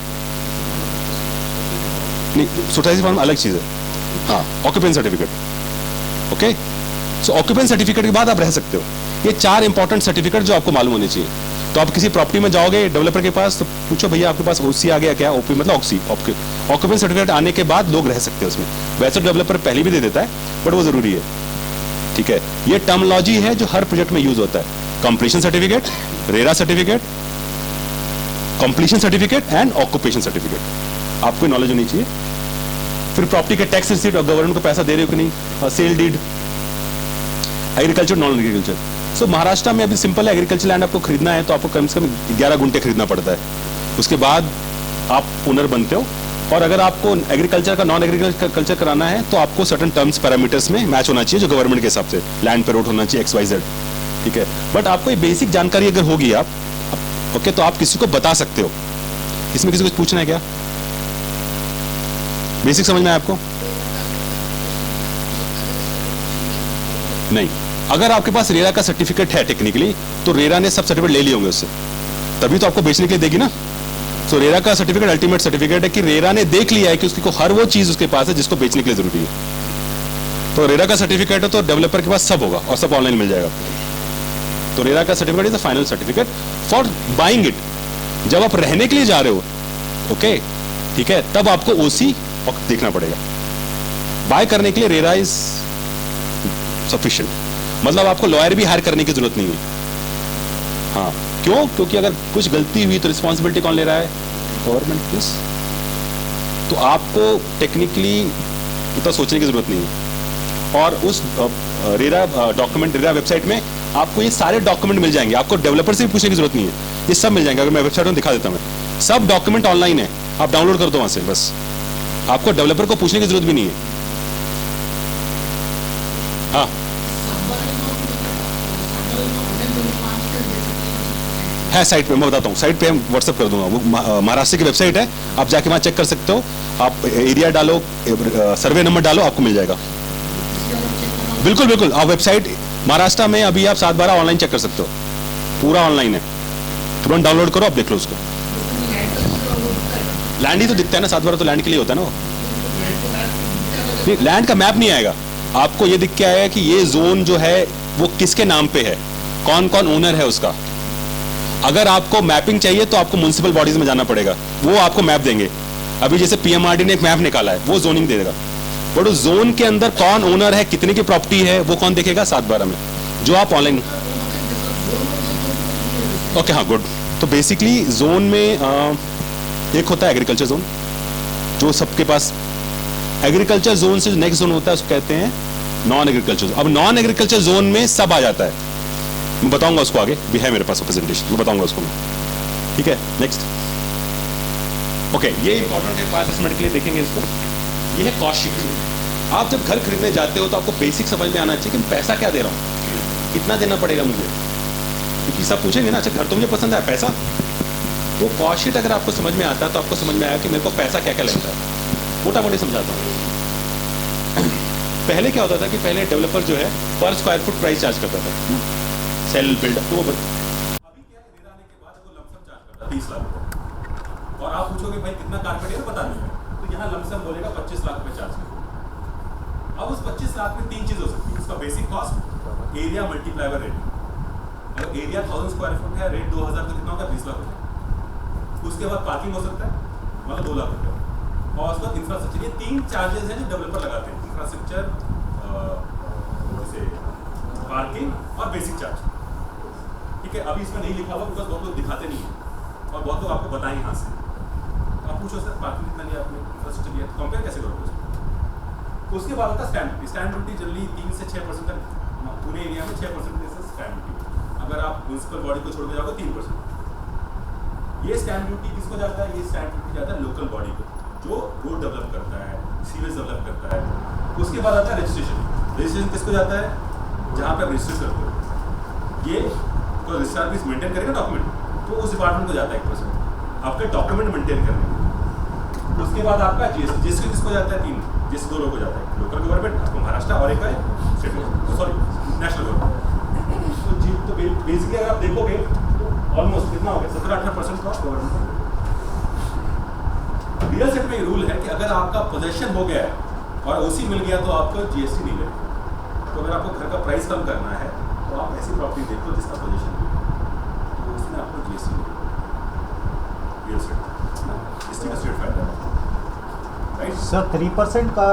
नहीं, सोसाइटी फॉर्म अलग चीज है। हाँ, ऑक्यूपेंस सर्टिफिकेट, ओके। सो ऑक्यूपेंस सर्टिफिकेट के बाद आप रह सकते हो। ये 4 इंपॉर्टेंट सर्टिफिकेट जो आपको मालूम होने चाहिए। तो आप किसी प्रॉपर्टी में जाओगे डेवलपर के पास तो पूछो भैया आपके पास ओसी आ गया क्या? ओपी मतलब ऑक्सी, ऑक्यूपेंस सर्टिफिकेट आने के बाद लोग रह सकते हैं उसमें। वैसे डेवलपर पहले भी दे देता है बट वो जरूरी है, ठीक है। ये टर्मिनोलॉजी है जो हर प्रोजेक्ट में यूज होता है। Completion certificate, RERA certificate, completion certificate and occupation certificate, आपको नॉलेज होनी चाहिए। फिर प्रॉपर्टी के टैक्स रिसीट और गवर्नमेंट को पैसा दे रहे हो कि नहीं, sale deed, agriculture, non agriculture. So Maharashtra में अभी सिंपल है, एग्रीकल्चर लैंड आपको खरीदना है तो आपको कम से कम 11 गुंठे खरीदना पड़ता है, उसके बाद आप ओनर बनते हो। और अगर आपको एग्रीकल्चर का नॉन एग्रीकल्चर कराना है तो आपको सर्टेन टर्म्स पैरामीटर्स में मैच होना चाहिए जो गवर्नमेंट के हिसाब से, लैंड पे रोड होना चाहिए XYZ, ठीक है। बट आपको ये बेसिक जानकारी अगर होगी आप ओके, तो आप किसी को बता सकते हो। इसमें किसी को पूछना है क्या? बेसिक समझना है आपको? नहीं, अगर आपके पास रेरा का सर्टिफिकेट है टेक्निकली तो रेरा ने सब सर्टिफिकेट ले लिए होंगे उससे, तभी तो आपको बेचने के लिए देगी ना। तो रेरा का सर्टिफिकेट अल्टीमेट सर्टिफिकेट है कि रेरा ने देख लिया है कि उसकी को हर वो चीज उसके पास है जिसको बेचने के लिए जरूरी है। तो रेरा का सर्टिफिकेट है तो डेवलपर के पास सब होगा और सब ऑनलाइन मिल जाएगा। तो रेरा का certificate is the final certificate for buying it. जब आप रहने के लिए जा रहे हो ओके, ठीक है, तब आपको ओसी देखना पड़ेगा। बाय करने के लिए रेरा इज सफिशिएंट, मतलब आपको लॉयर भी हायर करने की जरूरत नहीं है। हाँ, क्यों? क्योंकि अगर कुछ गलती हुई तो रिस्पॉन्सिबिलिटी कौन ले रहा है? Government, plus. तो आपको टेक्निकली उतना सोचने की जरूरत नहीं है। और उस रेरा डॉक्यूमेंट, रेरा वेबसाइट में आपको ये सारे डॉक्यूमेंट मिल जाएंगे, आपको डेवलपर से भी पूछने की जरूरत नहीं है, ये सब मिल जाएंगे। अगर मैं वेबसाइट में दिखा देता हूँ, सब डॉक्यूमेंट ऑनलाइन है, आप डाउनलोड कर दो वहां से, बस आपको डेवलपर को पूछने की जरूरत भी नहीं है। हाँ, है साइट पे, मैं बताता हूँ, साइट पे हम व्हाट्सएप कर दूंगा, वो महाराष्ट्र की वेबसाइट है, आप जाके वहां चेक कर सकते हो। आप एरिया डालो, सर्वे नंबर डालो, आपको मिल जाएगा। बिल्कुल बिल्कुल, आप वेबसाइट महाराष्ट्र में अभी आप 7/12 ऑनलाइन चेक कर सकते हो, पूरा ऑनलाइन है, तुरंत डाउनलोड करो, आप देख लो उसको। लैंड ही तो दिखता है ना, 7 बार तो लैंड के लिए होता है ना वो। लैंड का मैप नहीं आएगा आपको, ये दिख के आएगा कि ये जोन जो है वो किसके नाम पे है, कौन कौन ओनर है उसका। अगर आपको मैपिंग चाहिए तो आपको म्युनिसिपल बॉडीज में जाना पड़ेगा, वो आपको मैप देंगे। अभी जैसे पीएमआरडी ने एक मैप निकाला है, वो जोनिंग दे देगा, बट उस जोन के अंदर कौन ओनर है, कितने की प्रॉपर्टी है, वो कौन देखेगा 7/12 में, जो आप ऑनलाइन। ओके हाँ गुड। तो बेसिकली जोन में एक होता है एग्रीकल्चर जोन, जो सबके पास। एग्रीकल्चर जोन से जो नेक्स्ट जोन होता है उसको कहते हैं नॉन एग्रीकल्चर जोन। अब नॉन एग्रीकल्चर जोन में सब आ जाता है, मैं बताऊंगा उसको आगे भी, है मेरे पास प्रेजेंटेशन, मैं बताऊंगा उसको मैं, ठीक है। नेक्स्ट ओके, ये इंपॉर्टेंट है 5 मिनट के लिए देखेंगे इसको। ये है कॉस्ट शीट। आप जब घर खरीदने जाते हो तो आपको बेसिक समझ में आना चाहिए कि मैं पैसा क्या दे रहा हूँ, कितना देना पड़ेगा मुझे, क्योंकि सब पूछेंगे ना, अच्छा घर तो मुझे पसंद है, पैसा। तो कॉस्ट शीट अगर आपको समझ में आता है तो आपको समझ में आया कि मेरे को पैसा क्या क्या लगता है। मोटा मोटी समझाता हूँ। पहले क्या होता था कि पहले डेवलपर जो है पर स्क्वायर फुट प्राइस चार्ज करता था, सेल बिल्डअप। तो अभी क्या है, रेरा आने के बाद वो लमसम चार्ज करता है 30 लाख रुपए। और आप पूछोगे भाई कितना कारपेट है, पता नहीं है, तो यहाँ लमसम बोलेगा 25 लाख रुपए चार्ज करेगा। अब उस 25 लाख में 3 चीज हो सकती है, उसका basic cost, area multiply by rate. अगर एरिया 1000 स्क्वायर फुट है, रेट 2000, तो कितना होगा 20 लाख रुपए। उसके बाद पार्किंग हो सकता है, मतलब 2 लाख रुपए, और उसके बाद इंफ्रास्ट्रक्चर। ये 3 चार्जेस हैं जो डेवलपर लगाते हैं, इंफ्रास्ट्रक्चर, जैसे पार्किंग और बेसिक चार्ज, ठीक है। अभी इसमें नहीं लिखा हुआ बिकॉज बहुत लोग दिखाते नहीं है, और बहुत लोग आपको बताएं यहाँ से। आप पूछो सर पार्किंग कितना लिया आपने, इंफ्रास्ट्रक्चर लिया, तो कंपेयर कैसे करोगे उसको। तो उसके बाद होता है stamp duty. Stamp duty generally 3 से 6% तक पूरे एरिया में 6% स्टैम्प ड्यूटी। अगर आप म्यूनिसिपल बॉडी को छोड़ के जाओगे 3%। ये स्टैम्प ड्यूटी किसको जाता है, ये स्टैम्प ड्यूटी जाता है लोकल बॉडी को, जो रोड डेवलप करता है, सीवेज डेवलप करता है। उसके बाद आता है रजिस्ट्रेशन। रजिस्ट्रेशन किसको जाता है, जहाँ पे आप रजिस्टर करते हो, ये तो रजिस्ट्रार भी मेंटेन करेगा डॉक्यूमेंट, तो उस डिपार्टमेंट को जाता है 1% आपके डॉक्यूमेंट मेंटेन करने। उसके बाद आपका जीएसटी। जीएसटी किसको जाता है, 3 जीएसटी 2 लोगों को जाता है, लोकल गवर्नमेंट आपको महाराष्ट्र, और एक है state government, sorry national government. तो बेसिकली अगर आप देखोगे तो ऑलमोस्ट कितना हो गया, 17-18% का गवर्नमेंट। रियल एस्टेट में रूल है कि अगर आपका पोजेशन हो गया है और ओसी मिल गया तो आपको जीएसटी नहीं लगेगा। तो अगर आपको घर का प्राइस कम करना है तो आप ऐसी प्रॉपर्टी देखो जिसका पोजीशन है, तो उसमें आपको जीएसटी मिलेगा। रियल एस्टेट इसका स्टेट फायदा है, राइट सर। 3% का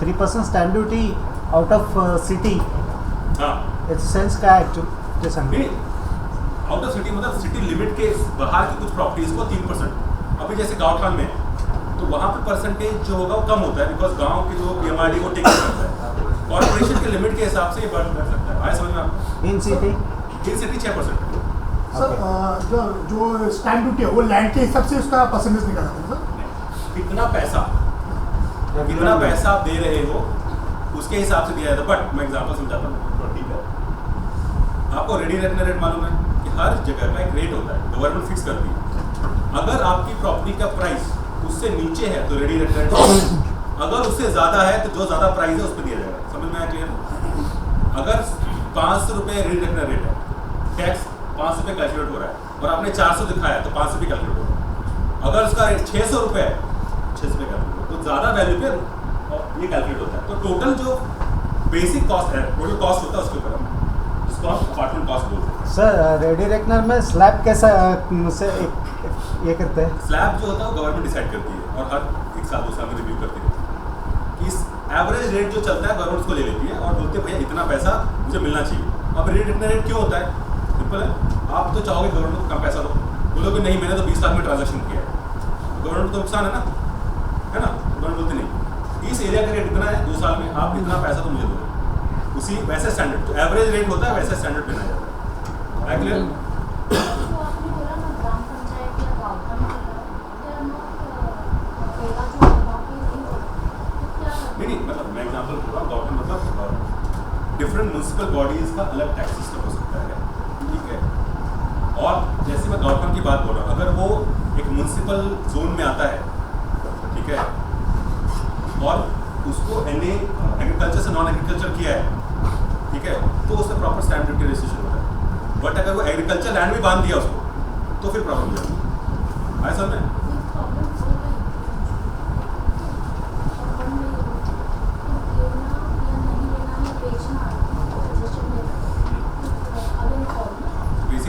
3% stamp duty out of city, हाँ इट्स सेंस का एक्चुअली आउट ऑफ सिटी मतलब सिटी लिमिट के बाहर की कुछ प्रॉपर्टीज को 3%। अभी जैसे गाँव में है तो वहाँ पे परसेंटेज जो होगा वो कम होता है, बिकॉज गांव के जो पीएमआरडी को टेक करता है। कॉर्पोरेशन के लिमिट के हिसाब से ये बढ़ सकता है। आया समझ में आपको? इन सिटी 6%। सर जो स्टैम्प ड्यूटी है वो लैंड के हिसाब से उसका परसेंटेज निकाला था सर। कितना पैसा आप दे रहे हो उसके हिसाब से दिया जाता है। बट मैं एग्जांपल समझाता हूँ, ठीक है। आपको रेडी रेट मालूम है कि हर जगह का एक रेट होता है, गवर्नमेंट फिक्स करती है। अगर आपकी प्रॉपर्टी का प्राइस उससे नीचे है तो रेडी रेट, अगर उससे ज्यादा है तो जो ज्यादा प्राइस है उस पर दिया जाएगा। समझ में आया क्लियर? अगर 500 रुपये रेडी रेट है, टैक्स 500 रुपये कैलकुलेट हो रहा है और आपने 400 दिखाया तो 500 रुपये कैलकुलेट हो रहा है। अगर उसका रेट 600 रुपये है, 600 रुपये कैलकुलेट, तो ज्यादा वैल्यू पे ये कैलकुलेट होता है। तो टोटल जो बेसिक कॉस्ट है, टोटल कॉस्ट होता है उसके ऊपर जिसको हम अपार्टमेंट कॉस्ट बोलते हैं। सर रेडी रेकनर में स्लैब कैसा से ये करते हैं? स्लैब जो होता है वो गवर्नमेंट डिसाइड करती है और हर 1 साल 2 साल में रिव्यू करती है। इस एवरेज रेट जो चलता है गवर्नमेंट उसको ले लेती है और बोलते हैं भैया इतना पैसा मुझे मिलना चाहिए। अब रेट इतना रेट क्यों होता है? सिंपल है, आप तो चाहोगे गवर्नमेंट को कम पैसा दो, बोलोगे नहीं मैंने तो 20 लाख में ट्रांजेक्शन किया है, गवर्नमेंट को नुकसान है ना, गवर्नमेंट बोलते नहीं इस एरिया का रेट इतना है, 2 साल में आप इतना पैसा तो मुझे दो। उसी वैसे स्टैंडर्ड तो एवरेज रेट होता है, वैसे स्टैंडर्ड बनाया जाता है। क्लियर? नहीं मतलब मैं एग्जांपल बोल रहा हूँ, गवर्नमेंट मतलब डिफरेंट म्युनिसिपल बॉडीज का अलग टैक्स सिस्टम हो सकता है, ठीक है। और जैसे मैं गवर्नमेंट की बात बोल रहा हूँ, अगर वो एक म्युनिसिपल जोन में आता है, ठीक है, और उसको एग्रीकल्चर से नॉन एग्रीकल्चर किया है, ठीक है, तो उसमें प्रॉपर स्टैम्प ड्यूटी रजिस्ट्रेशन होता है। बट अगर वो एग्रीकल्चर लैंड में बांध दिया उसको तो फिर प्रॉब्लम हो जाएगी। आया समझ में?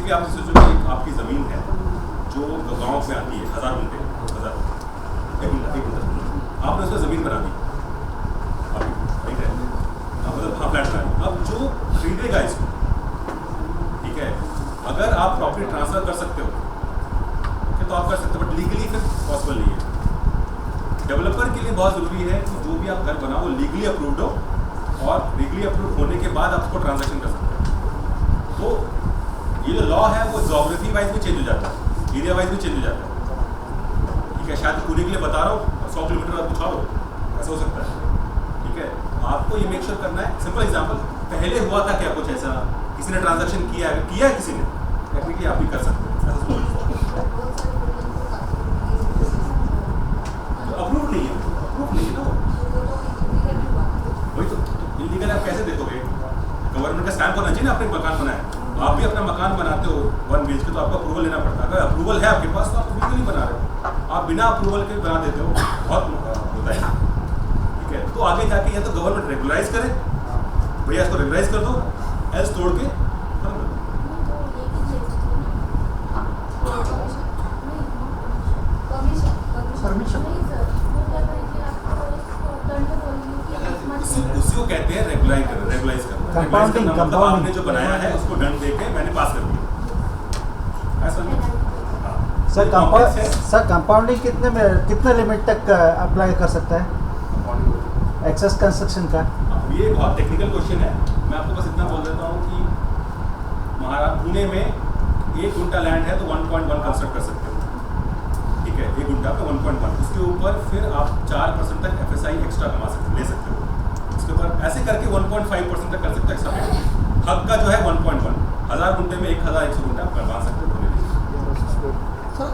बेसिकली आप सोचो कि आपकी ज़मीन है जो गाँव में आती है 1000 घंटे 1000 आपने उसमें ज़मीन बना दी ठीक है, मतलब हाँ फ्लैट बना दी। अब जो खरीदेगा इसको, ठीक है, अगर आप प्रॉपर्टी ट्रांसफ़र कर सकते हो तो आप कर सकते हो, बट लीगली फिर पॉसिबल नहीं है। डेवलपर के लिए बहुत ज़रूरी है कि जो भी आप घर बनाओ वो लीगली अप्रूव्ड हो, और लीगली अप्रूव होने के बाद आप उसको ट्रांजैक्शन कर सकते हो। तो ये जो लॉ है वो जोग्राफी वाइज भी चेंज हो जाता है, एरिया वाइज भी चेंज हो जाता है, ठीक है। शायद पूरे के लिए बता रहा हूँ, 100 किलोमीटर बाद पूछा हो, ऐसा हो सकता है, ठीक है। आपको ये मेक श्योर करना है। सिंपल एग्जांपल, पहले हुआ था क्या कुछ ऐसा, किसी ने ट्रांजैक्शन किया है किसी ने, टेक्निकली आप भी कर सकते हो, ऐसा अप्रूव नहीं है ना वही तो इलीगल। आप कैसे देखोगे? गवर्नमेंट का स्टैम्प होना चाहिए ना, आपने मकान बनाया, आप भी अपना मकान बनाते हो 1 BHK, तो आपको अप्रूवल लेना पड़ता है। अगर अप्रूवल है आपके पास तो आप लीगली बना रहे हो, आप बिना अप्रूवल के बना देते हो, बहुत होता है, ठीक है। तो आगे जाके या तो गवर्नमेंट रेगुलराइज करे, भैया इसको रेगुलराइज कर दो, एल्स तोड़ के उसी को कहते हैं रेगुलाइज करना। कंपाउंडिंग, मतलब आपने जो बनाया है उसको दंड देके मैंने पास कर दिया, ऐसा नहीं। सर कंपाउंडिंग कितने लिमिट तक अप्लाई कर सकता है एक्सेस कंस्ट्रक्शन का? ये बहुत टेक्निकल क्वेश्चन है, मैं आपको बस इतना बोल देता हूँ कि पुणे में 1 गुंठा लैंड है तो 1.1 कंस्ट्रक्ट कर सकते हो, ठीक है। 1 गुंठा पे 1.1, उसके ऊपर फिर आप 4% तक FSI एक्स्ट्रा कमा सकते हो, ले सकते हो। उसके ऊपर ऐसे करके 1.5% तक कर सकते हो एक्स्ट्रा। हक का जो है 1.1, 1000 गुंठे में 1100 गुंठा करवा सकते हो। सर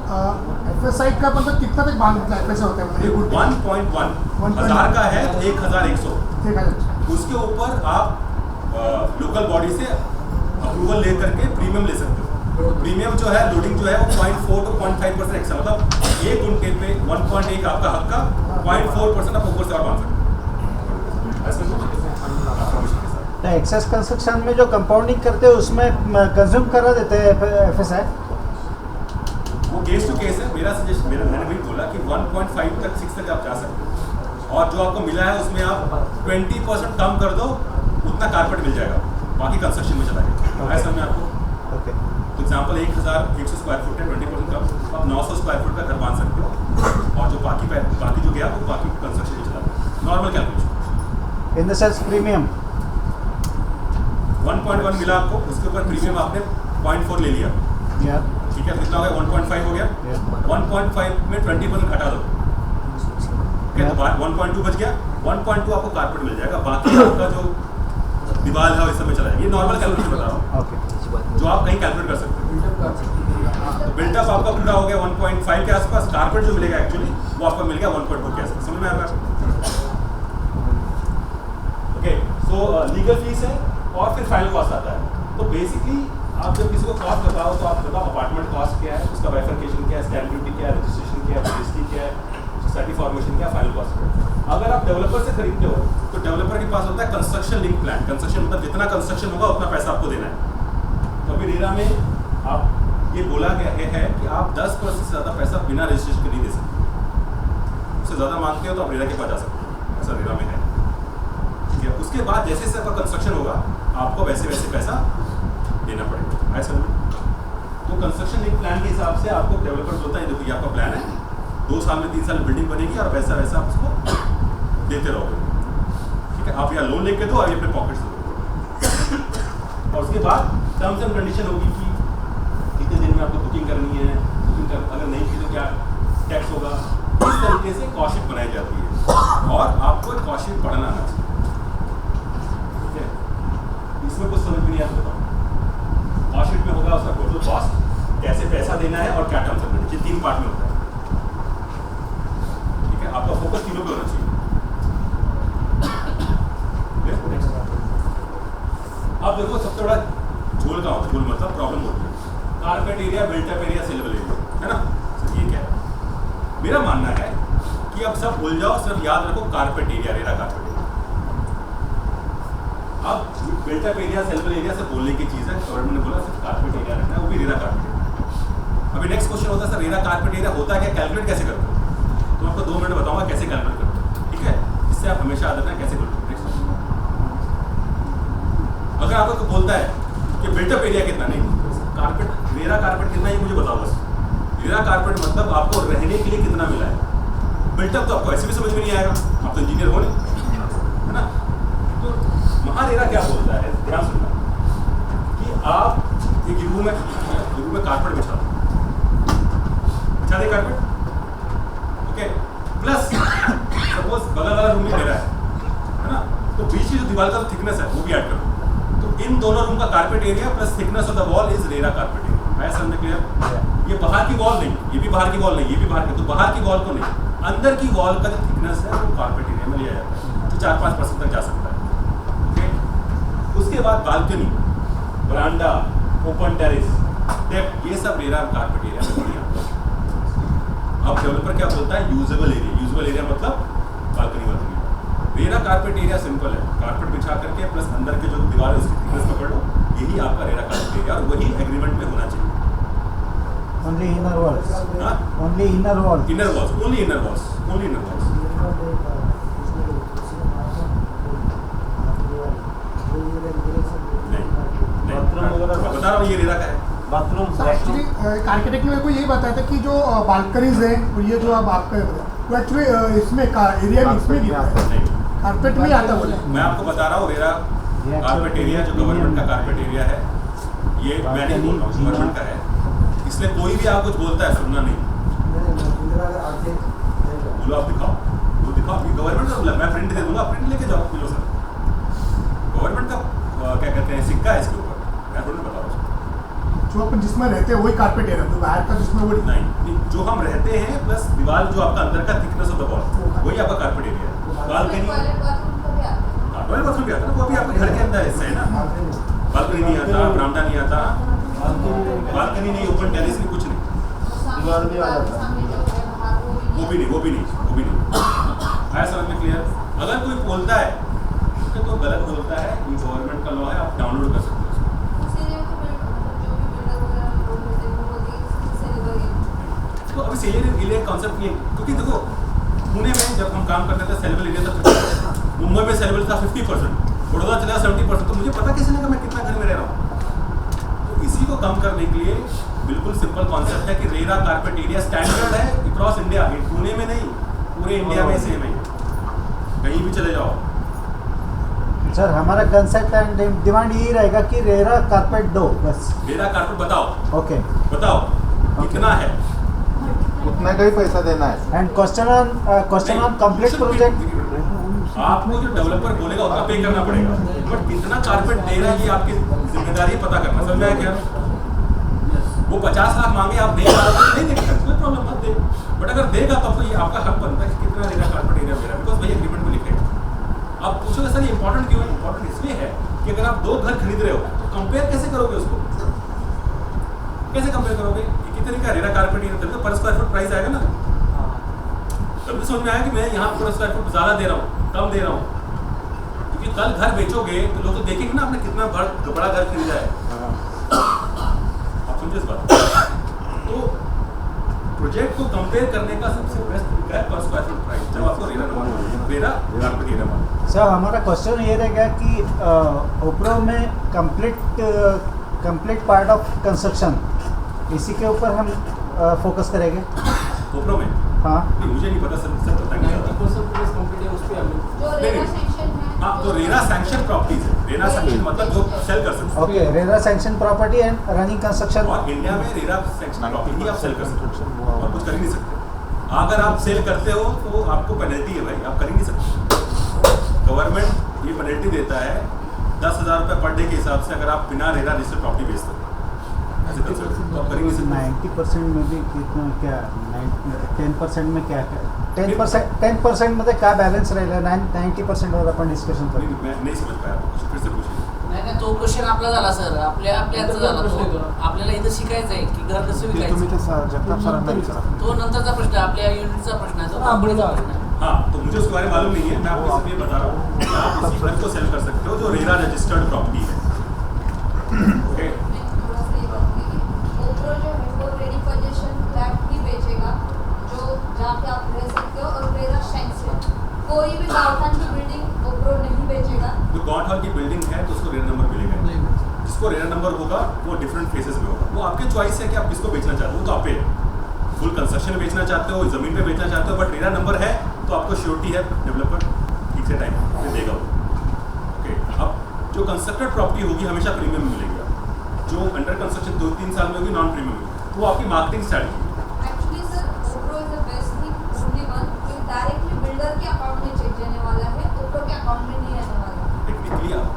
FSI का मतलब कितना तक बांध होता है, FSI होता है मतलब 1.1 1000 का है तो 1100, ठीक है। उसके ऊपर आप लोकल बॉडी से अप्रूवल ले करके प्रीमियम ले सकते हो। प्रीमियम जो है, लोडिंग जो है वो 0.4 to 0.5% एक्स्ट्रा, मतलब 1 घंटे पे 1.1 आपका हक का 0.4% आप ऊपर से और बांध सकते हो। एक्सेस कंस्ट्रक्शन में जो कंपाउंडिंग करते हैं उसमें कंज्यूम करा देते हैं FSI? वो केस टू केस है। मैंने वही बोला कि 1.5 तक 6 तक आप जा सकते हो, और जो आपको मिला है उसमें आप 20% कम कर दो, उतना कारपेट मिल जाएगा, बाकी कंस्ट्रक्शन में चला जाएगा। ऐसा मैं आपको एग्जाम्पल 1100 स्क्वायर फुट है, 20% कम, आप 900 स्क्वायर फुट का घर बांध सकते हो, और जो बाकी जो गया वो बाकी कंस्ट्रक्शन में चला जाएगा। Normal calculation in the sense premium 1.1 मिला आपको, उसके ऊपर प्रीमियम आपने 0.4 ले लिया, ठीक है। कितना हो गया? 1.5 हो गया। 1.5 में 20% घटा दो, ठीक है, तो 1.2 बच गया। 1.2 आपको कारपेट मिल जाएगा, बाकी आपका जो दीवार है इस समय चला जाएगा। ये नॉर्मल कैलकुलेशन बता रहा हूँ, जो आप कहीं कैलकुलेट कर सकते हो। तो बिल्टअप आपका पूरा हो गया 1.5 के आसपास, कारपेट जो मिलेगा एक्चुअली वो आपको मिल गया 1.2 के आसपास। समझ में आ रहा है? ओके, सो लीगल फीस है और फिर फाइनल कॉस्ट आता है। तो बेसिकली आप जब किसी को कॉस्ट बताओ तो आप बताओ अपार्टमेंट कॉस्ट क्या है, उसका बाइफरकेशन क्या है, स्टैम्प ड्यूटी क्या है, रजिस्ट्रेशन क्या है, रजिस्ट्री क्या है, सोसाइटी फॉर्मेशन क्या है, फाइनल कॉस्ट क्या है। अगर आप डेवलपर से खरीदते हो तो डेवलपर के पास होता है कंस्ट्रक्शन लिंक प्लान। कंस्ट्रक्शन मतलब जितना कंस्ट्रक्शन होगा उतना पैसा आपको देना है। तो अभी रेरा में आप ये बोला गया है कि आप 10% से ज़्यादा पैसा बिना रजिस्ट्रेशन के नहीं दे सकते, उससे ज़्यादा मांगते हो तो आप रेरा के पास जा सकते हो, ऐसा रेरा में है, ठीक है। उसके बाद जैसे जैसे आपका कंस्ट्रक्शन होगा आपको वैसे वैसे पैसा देना पड़ेगा, ऐसा नहीं। तो कंस्ट्रक्शन लिंक प्लान के हिसाब से आपको डेवलपर बोलता है देखो ये आपका प्लान है, 2 साल में 3 साल में बिल्डिंग बनेगी और वैसा वैसा आप उसको देते रहोगे, ठीक है। आप यहाँ लोन लेके दो और ये अपने पॉकेट से दो, और उसके बाद टर्म्स एंड कंडीशन होगी कि कितने दिन में आपको बुकिंग करनी है, अगर नहीं की तो क्या टैक्स होगा। इस तरीके से कॉस्ट बनाई जाती है, और आपको कॉस्ट पढ़ना आना चाहिए, ठीक है। इसमें कुछ समझ में नहीं आता, बताओ कॉस्ट शीट में होगा उसका टोटल कॉस्ट, कैसे पैसा देना है और क्या टर्म्स एंड कंडीशन, 3 पार्ट में होता है, ठीक है। आपका फोकस तीनों पे होना चाहिए। अब देखो सबसे बड़ा झोल का होता है, झोल मतलब प्रॉब्लम होती है carpet area, built up area, saleable area, है ना। सर ये क्या है? मेरा मानना है कि अब सब भूल जाओ, सिर्फ याद रखो carpet area, RERA carpet area. अब बिल्टअप एरिया सेलेबल एरिया से बोलने की चीज़ है, गवर्नमेंट ने बोला सिर्फ कारपेट एरिया रखना है, वो भी रेरा कारपेट एरिया। अभी नेक्स्ट क्वेश्चन होता है सर रेरा कारपेट एरिया होता है क्या, कैलकुलेट कैसे करते हो? तो आपको 2 मिनट बताऊंगा कैसे कैलकुलेट करते हो, ठीक है? इससे आप हमेशा याद रखना कैसे कैलकुलेट। अगर आपको कोई बोलता है कि बिल्टअप एरिया कितना, नहीं कारपेट रेरा कारपेट कितना ये मुझे बताओ बस। रेरा कारपेट मतलब आपको रहने के लिए कितना मिला है, बिल्टअप तो आपको ऐसे भी समझ में नहीं आएगा, आप तो इंजीनियर हो नहीं, है ना? तो महारेरा क्या बोलता है, ध्यान सुनना, कि आप एक रूम में कारपेट बिछा दे कारपेट, ओके, प्लस सपोज बगल वाला रूम भी मेरा है ना, तो बीच की जो दीवार का थिकनेस है वो भी ऐड करो, तो इन दोनों रूम का carpet area plus thickness of the wall is RERA carpet area. मैं समझ क्लियर? ये बाहर की वॉल नहीं, ये भी बाहर की वॉल नहीं, ये भी बाहर की, तो बाहर की वॉल को नहीं, अंदर की वॉल का जो थिकनेस है वो कारपेट एरिया में लिया जाता है, तो 4-5% तक जा सकता है, ओके। उसके बाद बालकनी, बरांडा, ओपन टेरेस, डेक, ये सब रेरा कारपेट एरिया में लिया जाता है। अब डेवलपर क्या बोलता है, यूजेबल एरिया, यूजेबल एरिया मतलब बालकनी वालकनी। रेरा कारपेट एरिया सिंपल है, कारपेट बिछा करके प्लस अंदर के जो दीवार है उसकी थिकनेस पकड़ लो, यही आपका रेरा कारपेट एरिया, और वही एग्रीमेंट में होना चाहिए। Only inner walls. हाँ? Only inner walls. Inner walls, only inner walls, only inner walls. नहीं, मैं बता रहा हूँ ये रेरा का है। बाथरूम एक्चुअली आर्किटेक्ट ने मेरे को यही बताया था कि जो बालकनीज है और ये जो अब आपका वो एक्चुअली इसमें एरिया में इसमें गिरता है, नहीं, कारपेट में आता बोले। मैं आपको बता रहा हूँ रेरा कारपेट एरिया जो गवर्नमेंट का कारपेट एरिया है, ये मैं नहीं बोल रहा हूँ, गवर्नमेंट का है, इसलिए कोई भी आप कुछ बोलता है सुनना नहीं, बोलो आप दिखाओ, वो दिखाओ, ये गवर्नमेंट का बोला, मैं प्रिंट दे दूंगा, प्रिंट लेके जाओ, बोलो सर गवर्नमेंट का क्या कहते हैं सिक्का है इसके ऊपर, मैं थोड़ी बताओ जो अपन जिसमें रहते हैं वही कारपेट एरिया, तो बाहर का जिसमें वो नहीं, जो हम रहते हैं प्लस दीवार जो आपका अंदर का थिकनेस ऑफ द वॉल वही आपका कारपेट एरिया है। बालकनी टॉयलेट बाथरूम भी आता है ना, वो भी आपके घर के अंदर हिस्सा है ना, बालकनी नहीं आता, बरामदा नहीं आता, बालकनी नहीं, ओपन टेरेस नहीं, कुछ नहीं, दीवार भी आ जाता है, वो भी नहीं आया समझ में क्लियर? अगर कोई बोलता है तो गलत बोलता है, ये गवर्नमेंट का लॉ है, आप डाउनलोड कर सकते हो। तो अभी सेलेबल एरिया कॉन्सेप्ट नहीं है, क्योंकि देखो पुणे में जब हम काम करते थे सेलेबल एरिया था 50%, मुंबई में सेलेबल था 50%, बड़ौदा चला 70%, तो मुझे पता कैसे लगा मैं कितना घर में रह रहा हूँ। तो इसी को कम करने के लिए बिल्कुल सिंपल कॉन्सेप्ट है कि रेरा कारपेट एरिया स्टैंडर्ड है अक्रॉस इंडिया, पुणे में नहीं, पूरे इंडिया में सेम है, कहीं भी चले जाओ। सर हमारा कंसेप्ट एंड डिमांड यही रहेगा कि रेरा कारपेट दो बस। रेरा कारपेट बताओ, ओके, बताओ कितना है, उतना का ही पैसा देना है। And question on complete project. आपको जो डेवलपर बोलेगा उतना पे करना पड़ेगा, बट कितना कारपेट दे रहा है ये आपकी जिम्मेदारी पता करना, समझ में आया क्या? वो 50 लाख मांगे, आप नहीं देगा, कोई प्रॉब्लम मत दे, बट अगर देगा तो आपको ये आपका हक बनता है कि कितना रेरा कारपेट एरिया मेरा, बिकॉज भाई एग्रीमेंट में लिखेगा। आप पूछोगे सर ये इंपॉर्टेंट क्यों है? इंपॉर्टेंट इसलिए है कि अगर आप 2 घर खरीद रहे हो तो कंपेयर कैसे करोगे उसको, कैसे कंपेयर करोगे? कितने का रेरा कारपेट एरिया, तभी तो पर स्क्वायर फुट प्राइस आएगा ना, तभी समझ में आया कि मैं यहाँ पर स्क्वायर फुट ज़्यादा दे रहा हूँ, कम दे रहा हूँ, क्योंकि कल घर बेचोगे तो लोग तो देखेंगे ना आपने कितना बड़ा घर खरीदा है। आप समझे इस बात? तो प्रोजेक्ट को कंपेयर करने का सबसे बेस्ट तरीका है पर स्क्वायर फुट प्राइस, जब आपको रेरा कारपेट एरिया मालूम। सर हमारा क्वेश्चन ये रहेगा कि ओप्रो में कंप्लीट पार्ट ऑफ कंस्ट्रक्शन इसी के ऊपर हम फोकस करेंगे। ओप्रो में हाँ नहीं, मुझे नहीं पता सर पता नहीं। 90% प्लस कंप्लीट है, उस पे हम हाँ, तो रेरा सैंक्शन प्रॉपर्टीज है, रेरा सैंक्शन मतलब जो सेल कर सकते हो। Okay, RERA sanction property and running construction. और इंडिया में रेरा सैंक्शन प्रॉपर्टी ही आप सेल कर सकते हो और कुछ कर ही नहीं सकते। अगर आप सेल करते हो तो आपको पेनल्टी है भाई, आप कर ही नहीं सकते। गवर्नमेंट ये पेनल्टी देता है 10,000 रुपये पर डे के हिसाब से, अगर आप बिना रेरा रजिस्टर्ड प्रॉपर्टी बेचते हो। 90% में भी कितना क्या 10% में क्या 10% मध्ये काय बॅलन्स राहिला 90% वर आपण डिस्कशन करू. मैं नहीं समझ पाया, फिर से पूछिए। नाही तो क्वेश्चन आपला झाला सर, आपल्याचा झाला तो. आपल्याला इथं शिकायचं आहे की घर कसं विकायचं, जगताप सरांना विचारा. तो नंतरचा प्रश्न आहे, आपल्या युनिटचा प्रश्न आहे, तो पुढचा प्रश्न आहे. हाँ, तो मुझे उसके बारे में मालूम नहीं है, मैं आपको सिर्फ ये बता रहा हूँ कि आप इसी घर को सेल कर सकते हो जो रेरा रजिस्टर गॉड हॉल की बिल्डिंग है तो उसको रेरा नंबर मिलेगा नहीं। जिसको रेरा नंबर होगा वो डिफरेंट फेजेस में होगा, वो आपके चॉइस है कि आप किसको बेचना चाहते हो, वो तो आप पे है। फुल कंस्ट्रक्शन बेचना चाहते हो, ज़मीन पे बेचना चाहते हो, बट रेरा नंबर है तो आपको श्योरिटी है डेवलपर ठीक से टाइम पे देगा वो। ओके, अब जो कंस्ट्रक्टेड प्रॉपर्टी होगी हमेशा प्रीमियम मिलेगा, जो अंडर कंस्ट्रक्शन 2-3 साल में होगी नॉन प्रीमियम होगी, वो आपकी marketing strategy. Actually, sir, Opro is the best thing, only one, जो directly builder के account में check जाने वाला है, Opro के account में नहीं रहने वाला। टेक्निकली आप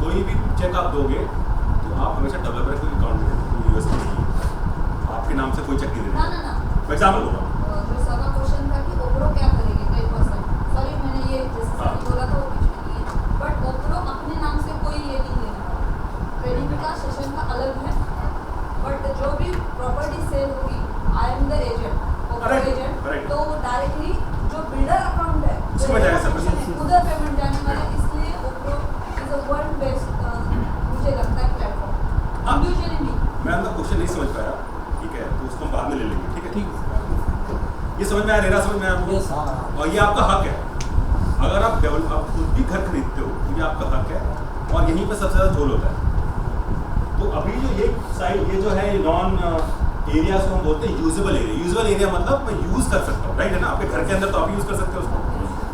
कोई भी चेक आप दोगे तो आप हमेशा डेवलपर को अकाउंट में देते, यूएस में नहीं, आपके नाम से कोई चेक नहीं ना देना। ना ना, एग्जाम्पल होगा जो सर का क्वेश्चन था कि Opro क्या करेगी कई परसेंट, सॉरी मैंने ये जैसे हाँ। बोला था वो कुछ नहीं है, बट Opro अपने नाम से कोई ये नहीं लेने वाला, ट्रेडिंग का सेशन का अलग है, बट जो भी प्रॉपर्टी सेल होगी I am the agent, Opro Correct, agent, correct. तो डायरेक्टली जो बिल्डर अकाउंट है उसमें जाएगा सब कुछ। उधर पेमेंट जाने वाला है, इसलिए Opro is a world best मुझे लगता है प्लेटफॉर्म। हाँ। इंडिविजुअली नहीं, मैं आपका क्वेश्चन नहीं समझ पाया, ठीक है, तो उसको हम बाद में ले लेंगे, ठीक है। ये समझ में आया, रेरा समझ में आया आपको? Yes, हाँ। और ये आपका हक है, अगर आप आप खुद भी घर खरीदते हो तो ये आपका हक है, और यहीं पर सबसे ज़्यादा झोल होता है। तो अभी जो ये साइड ये जो है नॉन एरिया को हम बोलते हैं यूजेबल एरिया। यूजेबल एरिया मतलब मैं यूज़ कर सकता हूँ, राइट है ना, आपके घर के अंदर तो आप यूज़ कर सकते हो उसको,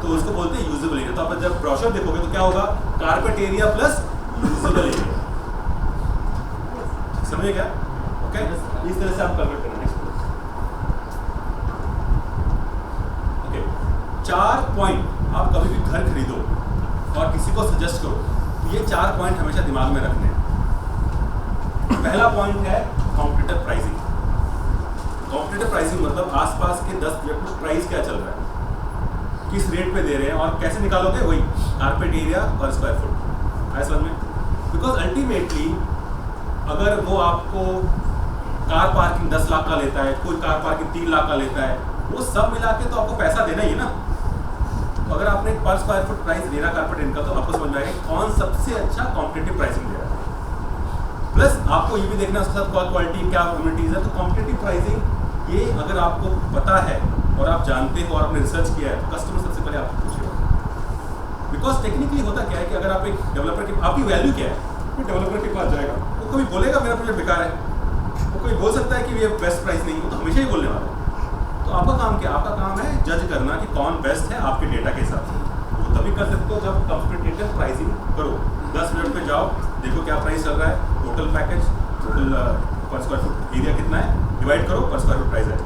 तो उसको बोलते हैं यूजेबल एरिया। तो आप जब ब्रोशर देखोगे तो क्या होगा, carpet area plus usable area, समझे क्या? ओके, इस तरह से आप कन्वर्ट करना। नेक्स्ट ओके, 4 पॉइंट आप कभी भी घर खरीदो और किसी को सजेस्ट करो तो ये 4 पॉइंट हमेशा दिमाग में रखने हैं। पहला पॉइंट है कॉम्पिटिटिव प्राइसिंग। कॉम्पिटिटिव प्राइसिंग मतलब आसपास के 10 प्रोजेक्ट में प्राइस क्या चल रहा है, किस रेट पे दे रहे हैं, और कैसे निकालोगे, वही कारपेट एरिया पर स्क्वायर फुट। आया समझ में? बिकॉज अल्टीमेटली अगर वो आपको कार पार्किंग 10 लाख का लेता है, कोई कार पार्किंग 3 लाख का लेता है, वो सब मिला के तो आपको पैसा देना ही है ना। तो अगर आपने पर square foot price RERA carpet इनका, तो आपको समझ में आएगा कौन सबसे अच्छा कॉम्पिटिटिव प्राइसिंग दे रहा है। प्लस आपको ये भी देखना है उसके साथ क्या क्वालिटी, क्या कम्युनिटीज़ है। तो कॉम्पिटिटिव प्राइसिंग ये अगर आपको पता है और आप जानते हो और आपने रिसर्च किया है, तो कस्टमर सबसे पहले आपको पूछेगा। बिकॉज टेक्निकली होता क्या है कि अगर आप एक डेवलपर की, आपकी वैल्यू क्या है, कोई डेवलपर के पास जाएगा, वो कभी बोलेगा मेरा प्रोजेक्ट बेकार है, वो कोई बोल सकता है कि ये बेस्ट प्राइस नहीं है, तो हमेशा ही बोलने वाला है। तो आपका काम क्या, आपका काम है जज करना कि कौन बेस्ट है आपके डेटा के हिसाब से। वो तभी कर सकते हो जब कॉम्पिटिटिव प्राइसिंग करो। 10 मिनट पे जाओ, देखो क्या प्राइस चल रहा है, टोटल पैकेज, टोटल पर स्क्वायर फुट एरिया कितना है, डिवाइड करो, पर स्क्वायर फुट प्राइस है,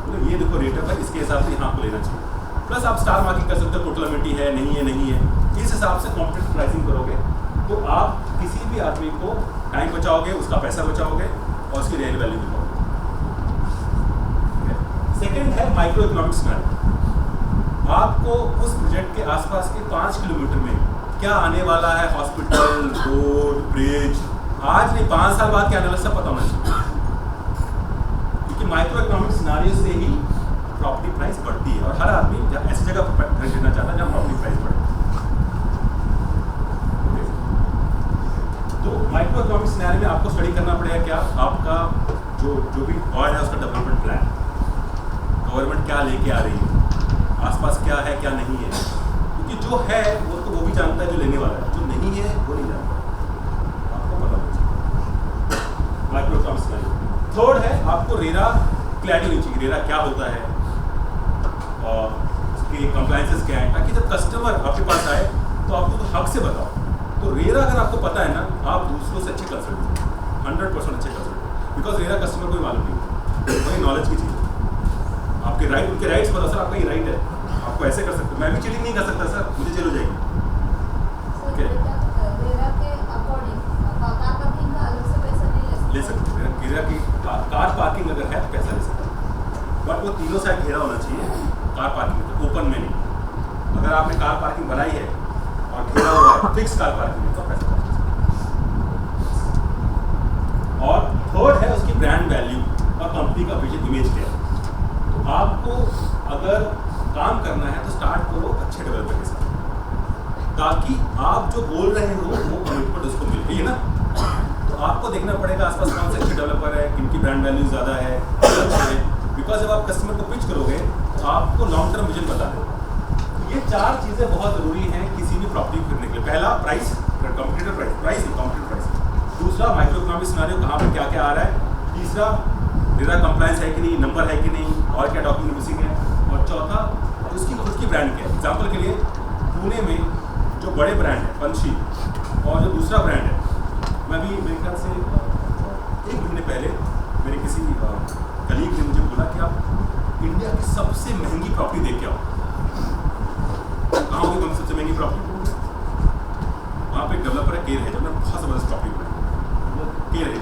तो ये देखो रेट है, इसके हिसाब से यहाँ आपको लेना चाहिए। प्लस आप स्टार मार्किंग कर सकते हो, टोटल अमिटी है नहीं है, इस हिसाब से कॉम्पिटिटिव प्राइसिंग करोगे तो आप किसी भी आदमी को टाइम बचाओगे, उसका पैसा बचाओगे और उसकी रियल वैल्यू दिखाओगे। सेकेंड है माइक्रो इकोनॉमिक सिनेरियो। आपको उस प्रोजेक्ट के आसपास के 5 किलोमीटर में क्या आने वाला है, हॉस्पिटल, रोड, ब्रिज, आज नहीं 5 साल बाद क्या आने वाला सब पता होना चाहिए, क्योंकि माइक्रो इकोनॉमिक सिनेरियो से ही प्रॉपर्टी प्राइस बढ़ती है। और हर आदमी ऐसी जगह पर घर खरीदना चाहता है जहाँ प्रॉपर्टी प्राइस बढ़े। तो माइक्रो इकोनॉमिक सिनेरियो में आपको स्टडी करना पड़ेगा क्या, आपका जो भी वार्ड है उसका डेवलपमेंट प्लान, गवर्नमेंट क्या लेके आ रही है, आसपास क्या है क्या नहीं है, क्योंकि जो है वो भी जानता है, जो लेने वाला है, जो नहीं है वो नहीं जानता, आपको पता होना चाहिए। Micro economic scenario. थर्ड है आपको रेरा क्लैरिटी होनी चाहिए, रेरा क्या होता है और उसके कंप्लायंसेस क्या है, ताकि जब कस्टमर आपके पास आए तो आपको तो हक से बताओ। तो रेरा अगर आपको पता है ना, आप दूसरों से अच्छे कंसल्ट 100% अच्छे कंसल्ट, बिकॉज रेरा कस्टमर को भी मालूम नहीं, वही नॉलेज की चीज़ है। आपके राइट, उनके राइट्स पता, सर आपका ये राइट है, आपको ऐसे कर सकते हो, मैं भी चीटिंग नहीं कर सकता सर, मुझे जेल हो जाएगी। सर रेरा के अकॉर्डिंग कार पार्किंग का अलग से पैसा नहीं ले सकते हैं, रेरा की कार पार्किंग अगर है तो पैसा ले सकते हैं, बट वो तीनों साइड घेरा होना चाहिए कार पार्किंग में, तो ओपन में नहीं। अगर आपने कार पार्किंग बनाई है और घेरा हुआ है फिक्स कार पार्किंग में, तो पैसा ले सकते हैं। और थर्ड है उसकी ब्रांड वैल्यू और कंपनी का विजन, इमेज क्या है। तो आपको अगर काम करना है तो स्टार्ट करो अच्छे डेवलपर के साथ, ताकि आप जो बोल रहे हो वो कमिटमेंट उसको मिल रही है ना। तो आपको देखना पड़ेगा आसपास कौन से अच्छे डेवलपर है, किनकी ब्रांड वैल्यू ज़्यादा है, बिकॉज जब आप कस्टमर को पिच करोगे तो आपको लॉन्ग टर्म विजन बता देगा। तो ये 4 चीज़ें बहुत ज़रूरी हैं किसी भी प्रॉपर्टी खरीदने के लिए। पहला price, competitor price, price competitor price. दूसरा माइक्रो इकोनॉमिक सिनेरियो, कहाँ पे क्या क्या आ रहा है। तीसरा रेरा कंप्लायंस है कि नहीं, नंबर है कि नहीं, और क्या डॉक्यूमेंट मिसिंग है। और चौथा उसकी खुद की ब्रांड क्या है। एग्जाम्पल के लिए पुणे में जो बड़े ब्रांड है पंछी, और जो दूसरा ब्रांड है, मैं भी मेरे ख्याल से 1 महीने पहले मेरे किसी कलीग ने मुझे बोला कि आप इंडिया की सबसे महंगी प्रॉपर्टी देख के आओ। कहाँ होगी कौन सबसे महंगी प्रॉपर्टी? वहाँ पे एक डेवलपर है, केर है, जो बहुत ज़बरदस्त प्रॉपर्टी बनाई, केर है,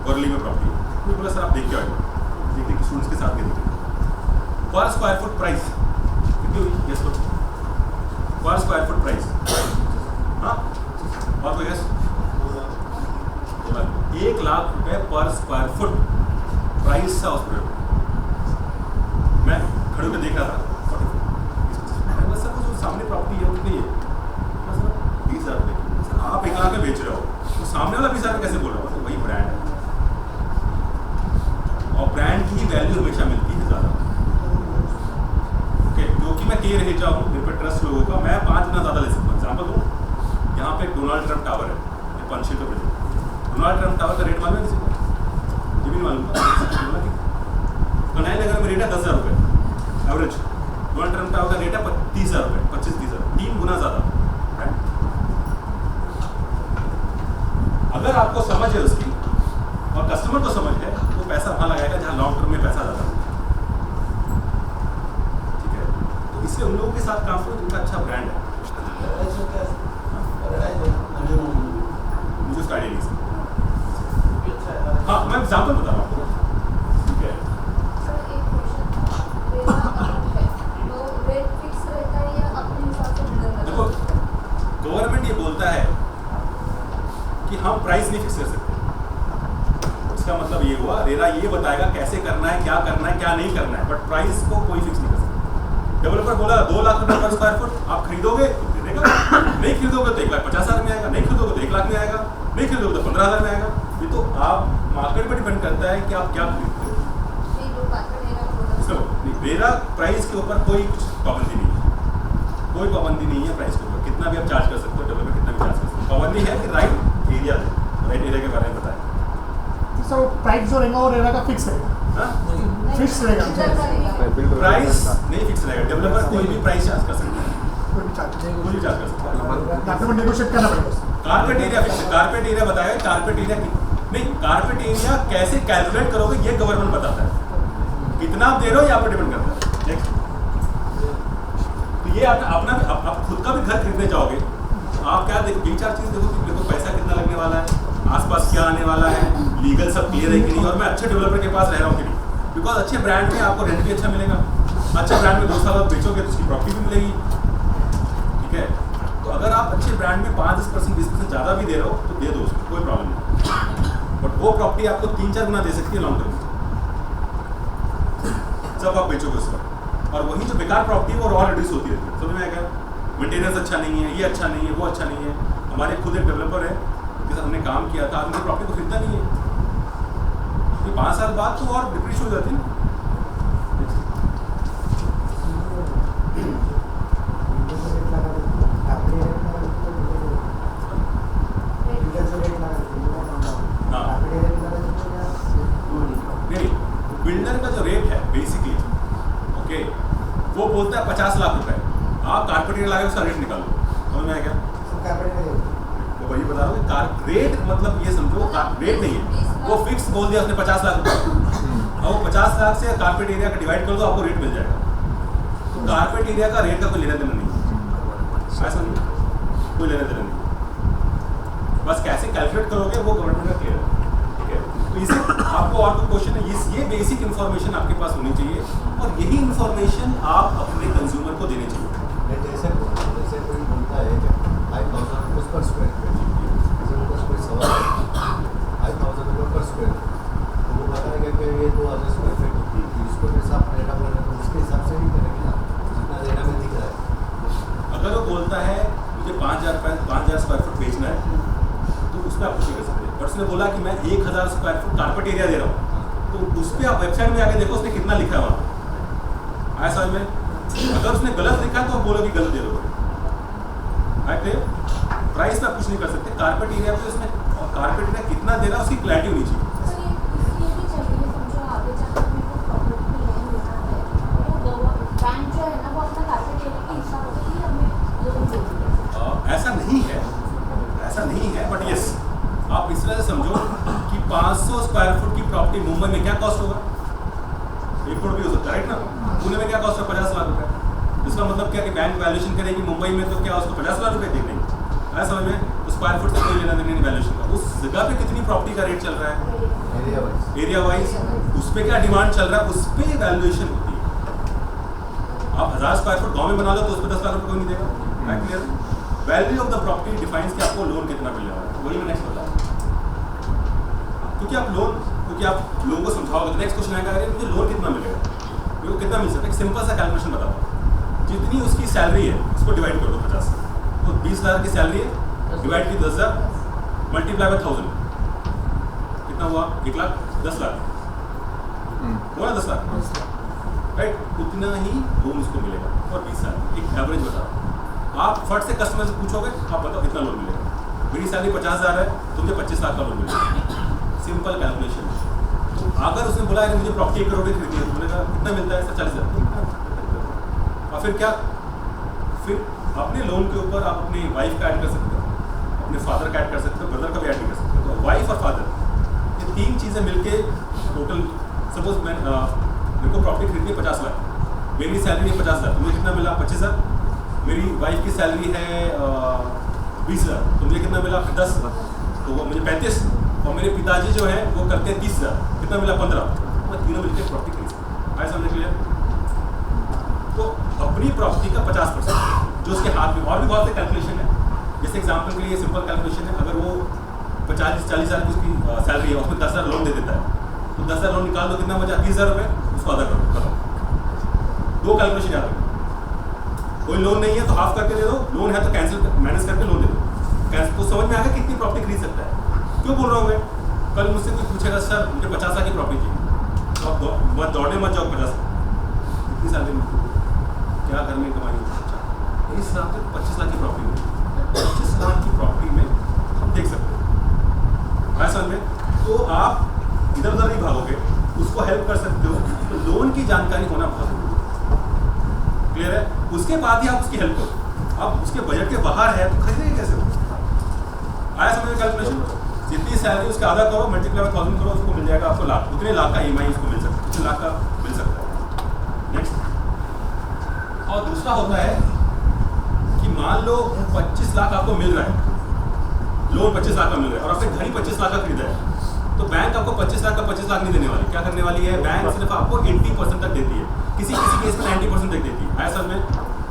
वर्ली में प्रॉपर्टी। तो बोला सर आप देख के आओ, देखने की स्टूडेंट्स के साथ के देखिए। पर स्क्वायर फुट प्राइस कितनी हुई? यस करो। पर स्क्वायर फुट प्राइस, हाँ और कोई यस? 1 लाख रुपए पर स्क्वायर फुट प्राइस था उस पर। मैं खड़े होकर देख रहा था, सर वो जो सामने प्रॉपर्टी है उतनी है, सर 20,000 रुपये। सर आप 1 लाख में बेच रहे हो, तो सामने वाला 20,000 में कैसे बोल रहा हो? तो वही ब्रांड है, और ब्रांड की ही वैल्यू हमेशा मिलती है ज़्यादा। ओके, क्योंकि मैं के रह जाऊँ, मेरे पर ट्रस्ट लोगों का, मैं 5 गुना ज़्यादा ले सकता हूँ। एग्जाम्पल दूँ, यहाँ पे डोनाल्ड ट्रम्प टावर है, ये 5-6 रुपये। डोनाल्ड ट्रम्प टावर का रेट मालूम है किसी को? ये भी नहीं मालूम था। कनाई नगर में रेट है 10,000 रुपये एवरेज। डोनाल्ड ट्रम्प टावर का रेट है 30,000 रुपये, 25-30,000, 3 गुना ज़्यादा। अगर आपको समझ है उसकी और कस्टमर को समझ है, तो पैसा वहाँ लगाएगा जहाँ लॉन्ग टर्म में पैसा ज़्यादा है। ठीक है, तो इसलिए उन लोगों के साथ काम करो जिनका अच्छा ब्रांड है। मुझे उसका आइडिया नहीं सर। हाँ, मैं एग्जाम्पल बता रहा हूँ। ठीक है सर, एक क्वेश्चन था, रेरा अगर है तो रेट फिक्स रहता है या अपने हिसाब से बिल्डर का? देखो, गवर्नमेंट ये बोलता है कि हम प्राइस नहीं फिक्स कर सकते। इसका मतलब ये हुआ, रेरा ये बताएगा कैसे करना है, क्या करना है, क्या नहीं करना है, बट प्राइस को कोई फिक्स नहीं कर सकता। डेवलपर बोला 2 लाख रुपये पर स्क्वायर फुट, आप खरीदोगे तो दे देगा, नहीं खरीदोगे तो 1,50,000 में आएगा, नहीं खरीदोगे तो 1 लाख में आएगा, नहीं खरीदोगे तो 15,000 में आएगा। ये तो आप मार्केट पर डिपेंड करता है कि आप क्या खरीदते हो। रेरा प्राइस के ऊपर कोई पाबंदी नहीं है, कोई पाबंदी नहीं है प्राइस के ऊपर, कितना भी आप चार्ज कर सकते हो, डेवलपर कितना भी चार्ज कर सकते हो। पाबंदी है कि राइट एरिया के बारे में बताएं। सर प्राइस जो रहेगा वो रेरा का फिक्स रहेगा, फिक्स रहेगा, प्राइस नहीं फिक्स रहेगा। डेवलपर कोई भी प्राइस चार्ज कर सकता है, कोई भी चार्ज कोई भी चार्ज कर सकता है। डॉक्यूमेंट नेगोशिएट करना पड़ेगा। Carpet area fix, carpet area बताया, कारपेट एरिया नहीं, कारपेट एरिया कैसे कैलकुलेट करोगे ये गवर्नमेंट बताता है, कितना आप दे रहे हो ये आप पर डिपेंड करता है। तो ये आप खुद का भी घर खरीदने जाओगे, आप क्या देखो, 3-4 चीज़ देखो कि देखो पैसा कितना लगने वाला है, आसपास क्या आने वाला है, लीगल सब क्लियर है कि नहीं, और मैं अच्छे डेवलपर के पास रह रहा हूँ कि नहीं। बिकॉज अच्छे ब्रांड में आपको रेंट भी अच्छा मिलेगा, अच्छे ब्रांड में 2 साल बाद बेचोगे तो उसकी प्रॉफिट भी मिलेगी। ठीक है, तो अगर आप अच्छे ब्रांड में 5-10%, 20% ज़्यादा भी दे रहे हो तो दे दो उसको, कोई प्रॉब्लम नहीं। बट वो प्रॉपर्टी आपको 3-4 गुना दे सकती है लॉन्ग टर्म जब आप बेचोगे उसका। और वही जो बेकार प्रॉपर्टी है वो रॉ रिड्यूस होती रहती है। समझ में आएगा? मेंटेनेंस अच्छा नहीं है, ये अच्छा नहीं है, वो अच्छा नहीं है। हमारे खुद एक डेवलपर है जिसके साथ हमने काम किया था, आदमी प्रॉपर्टी को खरीदता नहीं है, तो 5 साल बाद तो और डिप्रीश हो जाती है ना। बिल्डर का जो रेट है बेसिकली, ओके, वो बोलता है 50 लाख रुपए, आप कारपेट लगा उसका रेट निकालो। समझ में आया क्या? वो वही बता रहा हूँ, रेट मतलब ये समझो रेट नहीं है, वो फिक्स बोल दिया उसने 50 लाख रुपए, और वो 50 लाख से कारपेट एरिया का डिवाइड कर दो, आपको रेट मिल जाएगा। तो कारपेट एरिया का रेट का कोई लेना देना नहीं, ऐसा नहीं, कोई लेना देना नहीं, बस कैसे कैलकुलेट करोगे वो गवर्नमेंट का क्लियर है। तो इसे आपको और कोई क्वेश्चन है, ये बेसिक इन्फॉर्मेशन आपके पास होनी चाहिए, और यही इन्फॉर्मेशन आप अपने कंज्यूमर को देनी चाहिए। जैसे कोई बोलता है कि 5,000 रुपये पर स्क्वायर फीट, जैसे उनका कोई सवाल है 5,000 रुपये पर स्क्वायर फीट, तो वो बताएगा कि ये 2,000 स्क्वायर फीट होती है, इसको जैसा आप रेटा बोल रहे हैं तो उसके हिसाब से ही करेंगे ना, जितना रेटा में दिख रहा है। अगर वो बोलता है मुझे 5,000 स्क्वायर फुट बेचना है तो उस पर आप कुछ नहीं कर सकते। और उसने बोला कि मैं 1,000 स्क्वायर फुट कारपेट एरिया दे रहा हूँ, तो उस पर आप वेबसाइट में आके देखो उसने कितना लिखा है वहाँ। आया समझ में? अगर उसने गलत लिखा है तो आप बोलो कि गलत दे दो, प्राइस में आप कुछ नहीं कर सकते। कारपेट एरिया पे उसमें और कारपेट एरिया कितना दे रहा है उसकी क्लैरिटी होनी चाहिए। ऐसा नहीं है बट यस आप इस तरह से समझो कि 500 स्क्वायर फुट की प्रॉपर्टी मुंबई में क्या कॉस्ट होगा, 1 करोड़ भी हो सकता है, राइट ना। पुणे में क्या कॉस्ट है 50 लाख रुपए। इसका मतलब क्या कि बैंक वैल्यूएशन करेगी मुंबई में तो क्या उसको 50 लाख रुपए देंगे, ऐसा समझ में। तो स्क्वायर फुट से कोई लेना देना नहीं वैल्यूएशन का। उस जगह पे कितनी प्रॉपर्टी का रेट चल रहा है एरिया वाइज, उस पर क्या डिमांड चल रहा है, उस पर वैल्यूएशन होती है। आप 1000 स्क्वायर फुट गाँव में बना लो तो उस पर 10 लाख रुपये कोई नहीं देगा, right clear. Value of the property defines कि आपको लोन कितना मिल रहा है, वही मैं नेक्स्ट बता। क्योंकि आप लोगों को समझाओगे तो नेक्स्ट क्वेश्चन आएगा, अरे मुझे लोन कितना मिलेगा, मेरे को कितना मिल सकता है। एक सिंपल सा कैलकुलेशन बताओ, जितनी उसकी सैलरी है उसको डिवाइड कर दो 50 से, तो 20 लाख की सैलरी है डिवाइड की 10,000 मल्टीप्लाई बाय 1000 कितना हुआ, 1 लाख 10 लाख हुआ ना, 10 लाख राइट। उतना ही लोन उसको मिलेगा और 20 साल एक एवरेज बताओ। आप फट से कस्टमर से पूछोगे आप बताओ कितना लोन मिलेगा, मेरी सैलरी 50,000 है तो मुझे 25 लाख का लोन मिलेगा। Simple calculation. तो अगर उसने बोला है कि मुझे प्रॉपर्टी 1 करोड़ की खरीदी है तो बोलेगा कितना मिलता है, 40,000। और फिर क्या, फिर अपने लोन के ऊपर आप अपनी वाइफ का ऐड कर सकते हो, अपने फादर का ऐड कर सकते हो, ब्रदर का भी ऐड कर सकते हो। तो वाइफ और फादर ये 3 चीज़ें मिलके टोटल, सपोज मेरे को प्रॉपर्टी खरीदनी है 50 लाख, मेरी सैलरी है 50 लाख, तो मुझे कितना मिला 25,000। मेरी वाइफ की सैलरी है 20,000 तो मुझे कितना मिला 10, तो वो मुझे 35। और मेरे पिताजी जो है वो करते हैं 30,000, कितना मिला 15। मैं तीनों मिलकर प्रॉपर्टी खरीद सकता हूँ, समझ क्लियर। तो अपनी प्रॉपर्टी का 50% जो उसके हाथ में, और भी बहुत से कैलकुलेशन है। जैसे एग्जाम्पल के लिए सिंपल कैलकुलेशन है, अगर वो 40,000 की उसकी सैलरी है, उसमें 10,000 लोन दे देता है, तो 10,000 लोन निकाल दो, कितना बचा 30,000 रुपये, उसको अदा करो, बताओ। 2 कैलकुलेशन याद रखो। कोई लोन नहीं है तो हाफ करके दे दो, लोन है तो कैंसिल मैनेज करके लोन दे दो। कैंसिल तो समझ में आ गया कितनी प्रॉपर्टी खरीद सकता है। क्यों बोल रहा हूँ मैं, कल मुझसे कोई पूछेगा सर मुझे 50 लाख की प्रॉपर्टी चाहिए, तो आप दौड़े मत जाओ 50 कितनी सैलरी मिलती है, क्या घर में कमाई होती है, इस हिसाब से 25 लाख की प्रॉपर्टी मिलती है। 25 लाख की प्रॉपर्टी में हम देख सकते हैं, ऐसा में तो आप इधर उधर नहीं भागोगे, उसको हेल्प कर सकते हो। तो लोन की जानकारी होना बहुत जरूरी है, क्लियर है। उसके बाद ही आप उसकी हेल्प करो। अब उसके बजट के बाहर है तो खरीदेंगे कैसे हो, आया समझ में कैलकुलेशन। जितनी सैलरी उसका आधा करो, मल्टीप्लाई बाय 1000 करो, उसको मिल जाएगा आपको लाख, उतने लाख का EMI उसको मिल सकता है, उतने लाख का मिल सकता है। नेक्स्ट, और दूसरा होता है कि मान लो 25 लाख आपको मिल रहा है, लोन 25 लाख का मिल रहा है और आपने घर ही 25 लाख का खरीदा है, तो बैंक आपको 25 लाख का 25 लाख नहीं देने वाली। क्या करने वाली है, बैंक सिर्फ आपको 80% तक देती है, किसी केस में 90% तक देती है, ऐसा में।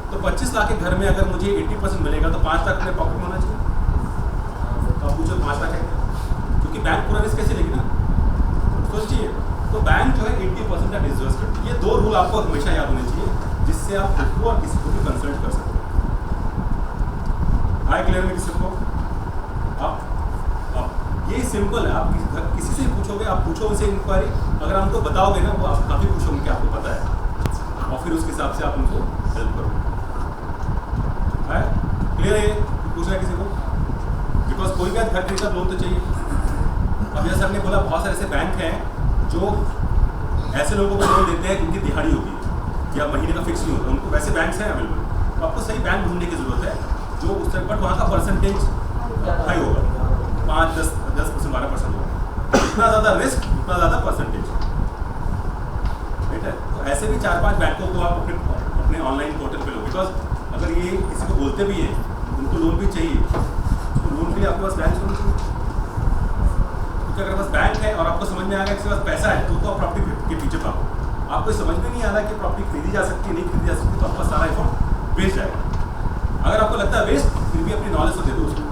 तो 25 लाख के घर में अगर मुझे 80% मिलेगा तो 5 लाख अपने पॉकेट में होना चाहिए। तो आप पूछो 5 लाख है, क्योंकि बैंक पूरा रिस्क कैसे लेगी ना, सोचिए। तो बैंक जो है 80% का डिजर्व करती है। ये 2 रूल आपको हमेशा याद होने चाहिए, जिससे आप खुद को और किसी को भी कंसल्ट कर सकते हो। हाई क्लियर में किसी को आप ये सिंपल है। आप किसी से पूछोगे, आप पूछो उनसे इंक्वायरी, अगर हमको बताओगे ना वो आप काफ़ी खुश होंगे कि आपको पता है, और फिर उसके हिसाब से आप उनको हेल्प करोगे। है क्लियर है, पूछना है किसी को, बिकॉज कोई भी घर खरीदता लोन तो चाहिए। अब जैसे हमने बोला बहुत सारे ऐसे बैंक हैं जो ऐसे लोगों को लोन देते हैं जिनकी दिहाड़ी होती है या महीने का फिक्स नहीं होता, उनको वैसे बैंक हैं अवेलेबल। तो आपको सही बैंक ढूंढने की ज़रूरत है जो उस तरह, बट वहाँ का परसेंटेज हाई होगा, 5-10% 12% होगा। जितना ज़्यादा रिस्क उतना ज़्यादा परसेंटेज, राइट है। तो ऐसे भी 4-5 बैंकों को आप अपने ऑनलाइन पोर्टल पे लो, बिकॉज अगर ये किसी को बोलते भी हैं उनको लोन भी चाहिए, तो लोन के लिए आपके पास बैंक होना चाहिए। क्योंकि अगर पास बैंक है और आपको समझ में आ गया कि पास पैसा है तो आप प्रॉपर्टी के पीछे भागो। आपको समझ में नहीं आ रहा कि प्रॉपर्टी खरीदी जा सकती है नहीं खरीदी जा सकती, तो आपका सारा एफर्ट वेस्ट जाएगा। अगर आपको लगता है वेस्ट, फिर भी अपनी नॉलेज को दे दो उसको,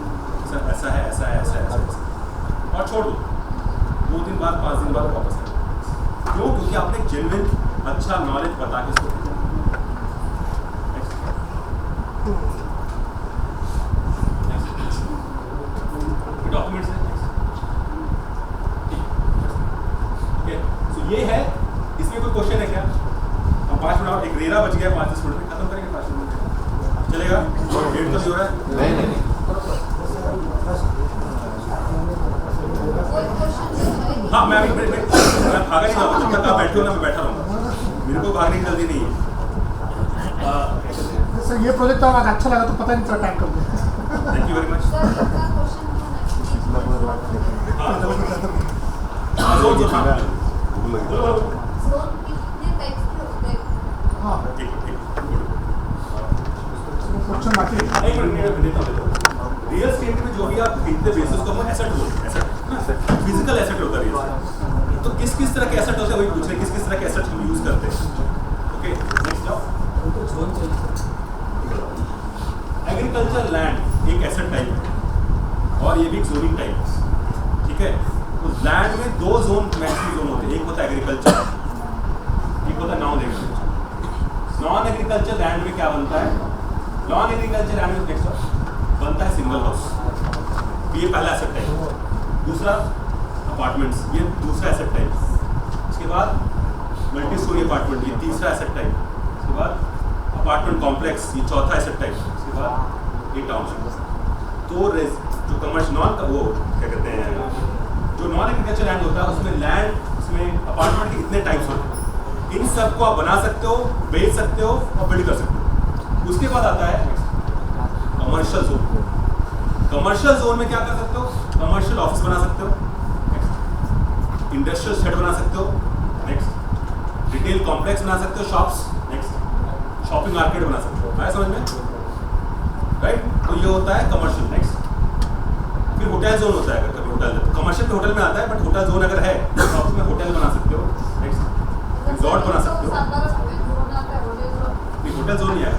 सर ऐसा है ऐसा है ऐसा है ऐसा, और छोड़ दो। 2 दिन बाद 5 दिन बाद वापस आए, क्यों? क्योंकि आपने जेन्युइन अच्छा नॉलेज बता के उसको भेजा। डॉक्यूमेंट्स है, ठीक है। सो ये है, इसमें कोई क्वेश्चन है क्या? हम 5 मिनट, एक रेरा बच गया, 5-10 मिनट में खत्म करेंगे, 5 मिनट चलेगा, डेढ़ तो हो रहा है। नहीं हाँ मैं भागा नहीं जाऊँगा, जब तक आप बैठे हो ना मैं बैठा रहूँगा, मेरे को भागने की जल्दी नहीं है। सर ये प्रोजेक्ट तो आज अच्छा लगा तो पता नहीं चला टाइम कब गया। Thank you very much. हाँ क्वेश्चन बाकी है। रियल स्टेट में जो भी आप खरीदते बेसिस को हम एसेट बोलते हैं, एसेट फिजिकल एसेट होता है रियल एस्टेट। तो किस किस तरह के एसेट होते हैं वही पूछ रहे हैं, किस किस तरह के एसेट हम यूज करते हैं। ओके नेक्स्ट जाओ। एग्रीकल्चर लैंड एक एसेट टाइप है और ये भी एक जोनिंग टाइप है, ठीक है। तो लैंड में दो जोन मैक्सिमम जोन होते हैं, एक होता है एग्रीकल्चर, एक होता है non agriculture. Non agriculture land में क्या बनता है, नॉन एग्रीकल्चर लैंड में नेक्स्ट बनता है सिंगल हाउस, ये पहला एसेट टाइप। दूसरा अपार्टमेंट्स, ये दूसरा एसेट टाइप। इसके बाद मल्टी स्टोरी अपार्टमेंट, ये तीसरा एसेट टाइप। इसके बाद अपार्टमेंट कॉम्प्लेक्स, ये चौथा एसेट टाइप। इसके बाद ये टाउनशिप। तो जो कमर्शियल नॉन का वो क्या कहते हैं, जो नॉन एग्रीकल्चर लैंड होता है उसमें लैंड, उसमें अपार्टमेंट के इतने टाइप्स होते हैं। इन सब को आप बना सकते हो, बेच सकते हो और बिल्ड कर सकते हो। उसके बाद आता है कमर्शियल जोन। कमर्शियल जोन में क्या कर सकते हो, कमर्शियल ऑफिस बना सकते हो, इंडस्ट्रियल शेड बना सकते हो, नेक्स्ट रिटेल कॉम्प्लेक्स बना सकते हो, शॉप्स, नेक्स्ट शॉपिंग मार्केट बना सकते हो। आया समझ में, राइट। तो ये होता है कमर्शियल। नेक्स्ट फिर होटल जोन होता है, अगर कभी होटल, कमर्शियल होटल में आता है, बट होटल जोन अगर है तो आप उसमें होटल बना सकते हो, नेक्स्ट रिजॉर्ट बना सकते हो। होटल जोन ही है,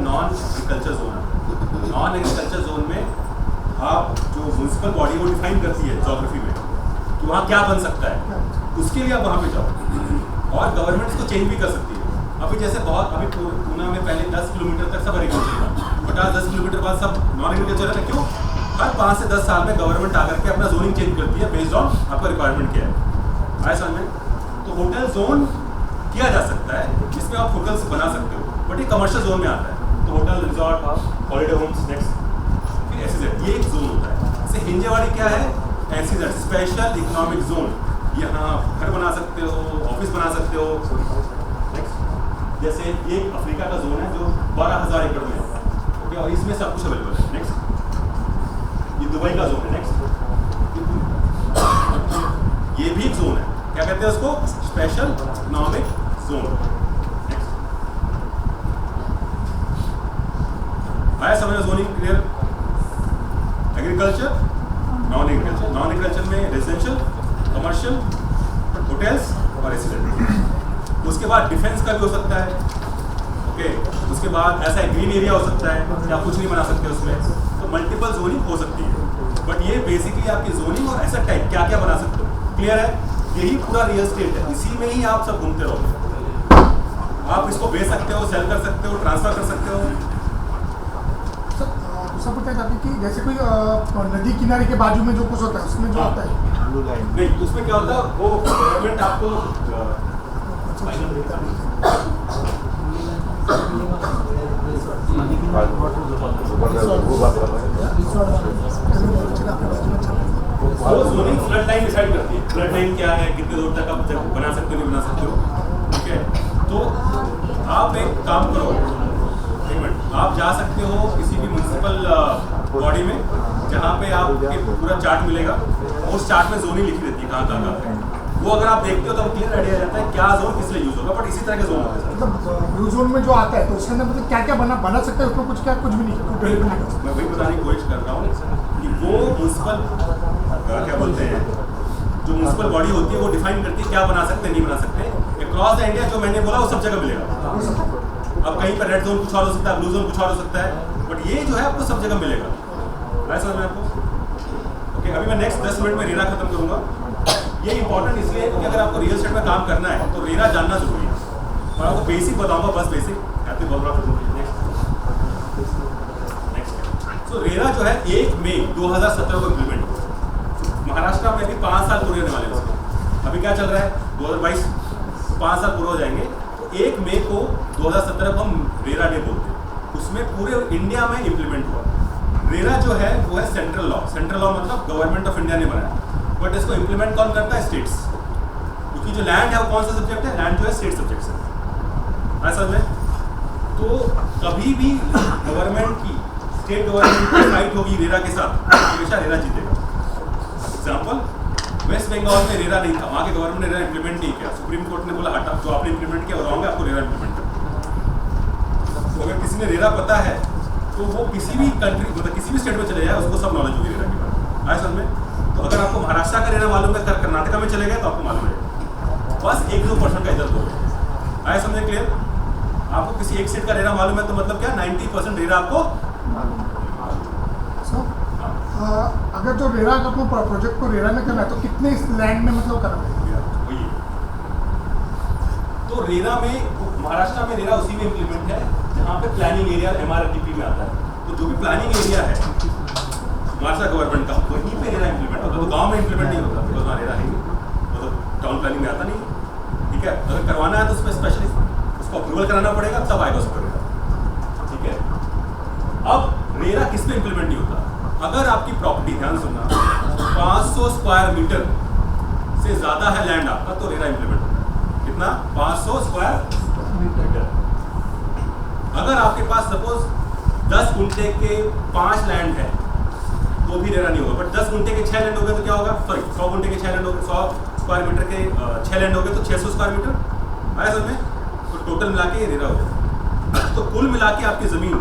नॉन एग्रीकल्चर जोन है। नॉन एग्रीकल्चर जोन में आप जो म्यूनसिपल बॉडी वो डिफाइन करती है ज्योग्राफी में कि वहाँ क्या बन सकता है, उसके लिए आप वहाँ पे जाओ। और गवर्नमेंट इसको चेंज भी कर सकती है। अभी जैसे बहुत अभी पूना में पहले 10 किलोमीटर तक सब एग्रीकल्चर था, बट आज 10 किलोमीटर बाद सब नॉन एग्रीकल्चर है। क्यों? हर 5 से 10 साल में गवर्नमेंट आकर के अपना जोनिंग चेंज करती है बेस्ड ऑन आपका रिक्वायरमेंट क्या है। आया समझ में। तो होटल जोन किया जा सकता है, जिसमें आप होटल्स बना सकते हो, बट ये कमर्शियल जोन में आता है। तो hotel, resort, holiday homes, next फिर एसईजेड, ये एक जोन होता है। जैसे हिंजेवाड़ी क्या है, एसईजेड स्पेशल इकोनॉमिक जोन। यहाँ घर बना सकते हो, ऑफिस बना सकते हो। नेक्स्ट जैसे ये अफ्रीका का जोन है जो 12,000 एकड़ में है, ओके, और इसमें सब कुछ अवेलेबल है। नेक्स्ट ये दुबई का जोन है। नेक्स्ट ये भी एक जोन है, क्या कहते हैं उसको, स्पेशल इकोनॉमिक जोन। आया समझ में zoning clear. Agriculture, non agriculture, non agriculture में रेजिडेंशियल, कमर्शियल, होटल्स और रेसिडेंट। उसके बाद डिफेंस का भी हो सकता है, ओके। उसके बाद ऐसा ग्रीन एरिया हो सकता है, या कुछ नहीं बना सकते उसमें। तो मल्टीपल जोनिंग हो सकती है, बट ये बेसिकली आपकी जोनिंग और एसेट टाइप क्या क्या बना सकते हो, क्लियर है। यही पूरा रियल स्टेट है, इसी में ही आप सब घूमते रहोगे। आप इसको बेच सकते हो, सेल कर सकते हो, ट्रांसफर कर सकते हो। दूसरा पता है कि जैसे कोई नदी किनारे के बाजू में जो कुछ होता है उसमें जो होता है नहीं, उसमें क्या होता है, वो गवर्नमेंट आपको वो जोनिंग फ्लड लाइन डिसाइड करती है। फ्लड लाइन क्या है, कितने दूर तक आप बना सकते हो, नहीं बना सकते हो, ठीक है। तो आप एक काम करो, एक मिनट, आप जा सकते हो किसी भी म्यूनसिपल बॉडी में जहाँ पे आपके पूरा चार्ट मिलेगा, उस चार्ट में जोनिंग लिखी रहती है कहाँ कहाँ पे। वो अगर आप देखते हो तो क्लियर आइडिया रहता है क्या जोन किस लिए यूज होगा। बट इसी तरह के जोन होते हैं, मतलब ब्लू जोन में जो आता है तो उसके अंदर मतलब क्या क्या बना सकते हैं, उसमें कुछ क्या कुछ भी नहीं कर सकते। मैं वही बताने की कोशिश कर रहा हूँ कि वो म्यूनसिपल क्या बोलते हैं, जो म्यूनसिपल बॉडी होती है वो डिफाइन करती है क्या बना सकते हैं, नहीं बना सकते। अक्रॉस द इंडिया जो मैंने बोला वो सब जगह मिलेगा। अब कहीं पर रेड जोन कुछ और हो सकता है, ब्लू जोन कुछ और हो सकता है, बट ये जो है आपको सब जगह मिलेगा। समझ में आपको? ओके, अभी मैं नेक्स्ट 10 मिनट में रेरा खत्म करूंगा। ये इंपॉर्टेंट इसलिए है क्योंकि अगर आपको रियल एस्टेट में काम करना है तो रेरा जानना जरूरी है। और आपको बेसिक बताऊंगा, बस बेसिक। नेक्स्ट, सो रेरा जो है 1 मई 2017 को इम्प्लीमेंट हुआ। महाराष्ट्र में अभी 5 साल पूरे होने वाले हैं उसको। अभी क्या चल रहा है 2022, 5 साल पूरे हो जाएंगे। तो 1 मई को 2017 को हम रेरा डे बोलते हैं। उसमें पूरे इंडिया में इम्प्लीमेंट हुआ। रेरा जो है वो है सेंट्रल लॉ मतलब गवर्नमेंट ऑफ इंडिया ने बनाया, बट इसको इम्प्लीमेंट कौन करता है? स्टेट्स, क्योंकि जो लैंड है वो कौन सा सब्जेक्ट है? लैंड जो है स्टेट सब्जेक्ट है, ऐसा में। तो कभी भी गवर्नमेंट की, स्टेट गवर्नमेंट की फाइट होगी रेरा के साथ, हमेशा रेरा जीतेगा। एग्जाम्पल, वेस्ट बंगाल में रेरा नहीं था, वहाँ के गवर्नमेंट ने रेरा इंप्लीमेंट नहीं किया, सुप्रीम कोर्ट ने बोला हटा, जो आपने इंप्लीमेंट किया वो रॉन्ग है, आपको रेरा इंप्लीमेंट करना। तो अगर किसी ने रेरा पता है तो वो किसी भी कंट्री, मतलब किसी भी स्टेट में चले जाए, उसको सब नॉलेज होगी रेरा के बारे में, आए समझ में। तो अगर आपको महाराष्ट्र का रेरा मालूम है, कर्नाटका में चले गए तो आपको मालूम है, बस 1-2% का इधर दो, आए समझे? क्लियर? आपको किसी एक स्टेट का रेरा मालूम है तो मतलब क्या 90% रेरा आपको। अगर जो रेरा का प्रोजेक्ट को रेरा में करना है तो कितने इस लैंड में मतलब करना है? तो रेरा में, महाराष्ट्र में रेरा उसी में इम्प्लीमेंट है जहाँ पे प्लानिंग एरिया MRDP में आता है। तो जो भी प्लानिंग एरिया है महाराष्ट्र गवर्नमेंट का, वहीं पे रेरा इम्प्लीमेंट होता है। तो गांव में इम्प्लीमेंट नहीं होता, बिकॉज वहाँ रेरा है, मतलब टाउन प्लानिंग में आता नहीं। ठीक है, अगर करवाना है तो उसमें स्पेशली उसको अप्रूवल कराना पड़ेगा, तब आएगा उसको रेरा। ठीक है, अब रेरा किस में इम्प्लीमेंट नहीं होता? अगर आपकी प्रॉपर्टी, ध्यान सुनना, 500 स्क्वायर मीटर से ज्यादा है लैंड आपका, तो रेरा इम्प्लीमेंट होता है। कितना? 500 स्क्वायर मीटर। अगर आपके पास सपोज 10 गुंठे के 5 लैंड है तो भी रेरा नहीं होगा, बट 10 गुंठे के 6 लैंड हो गए तो क्या होगा? सॉरी, 100 गुंठे के 6 लैंड हो गए, 100 स्क्वायर मीटर के 6 लैंड हो गए तो 600 स्क्वायर मीटर आया समझ में? तो टोटल मिला के ये रेरा हो गया। तो कुल मिला के आपकी जमीन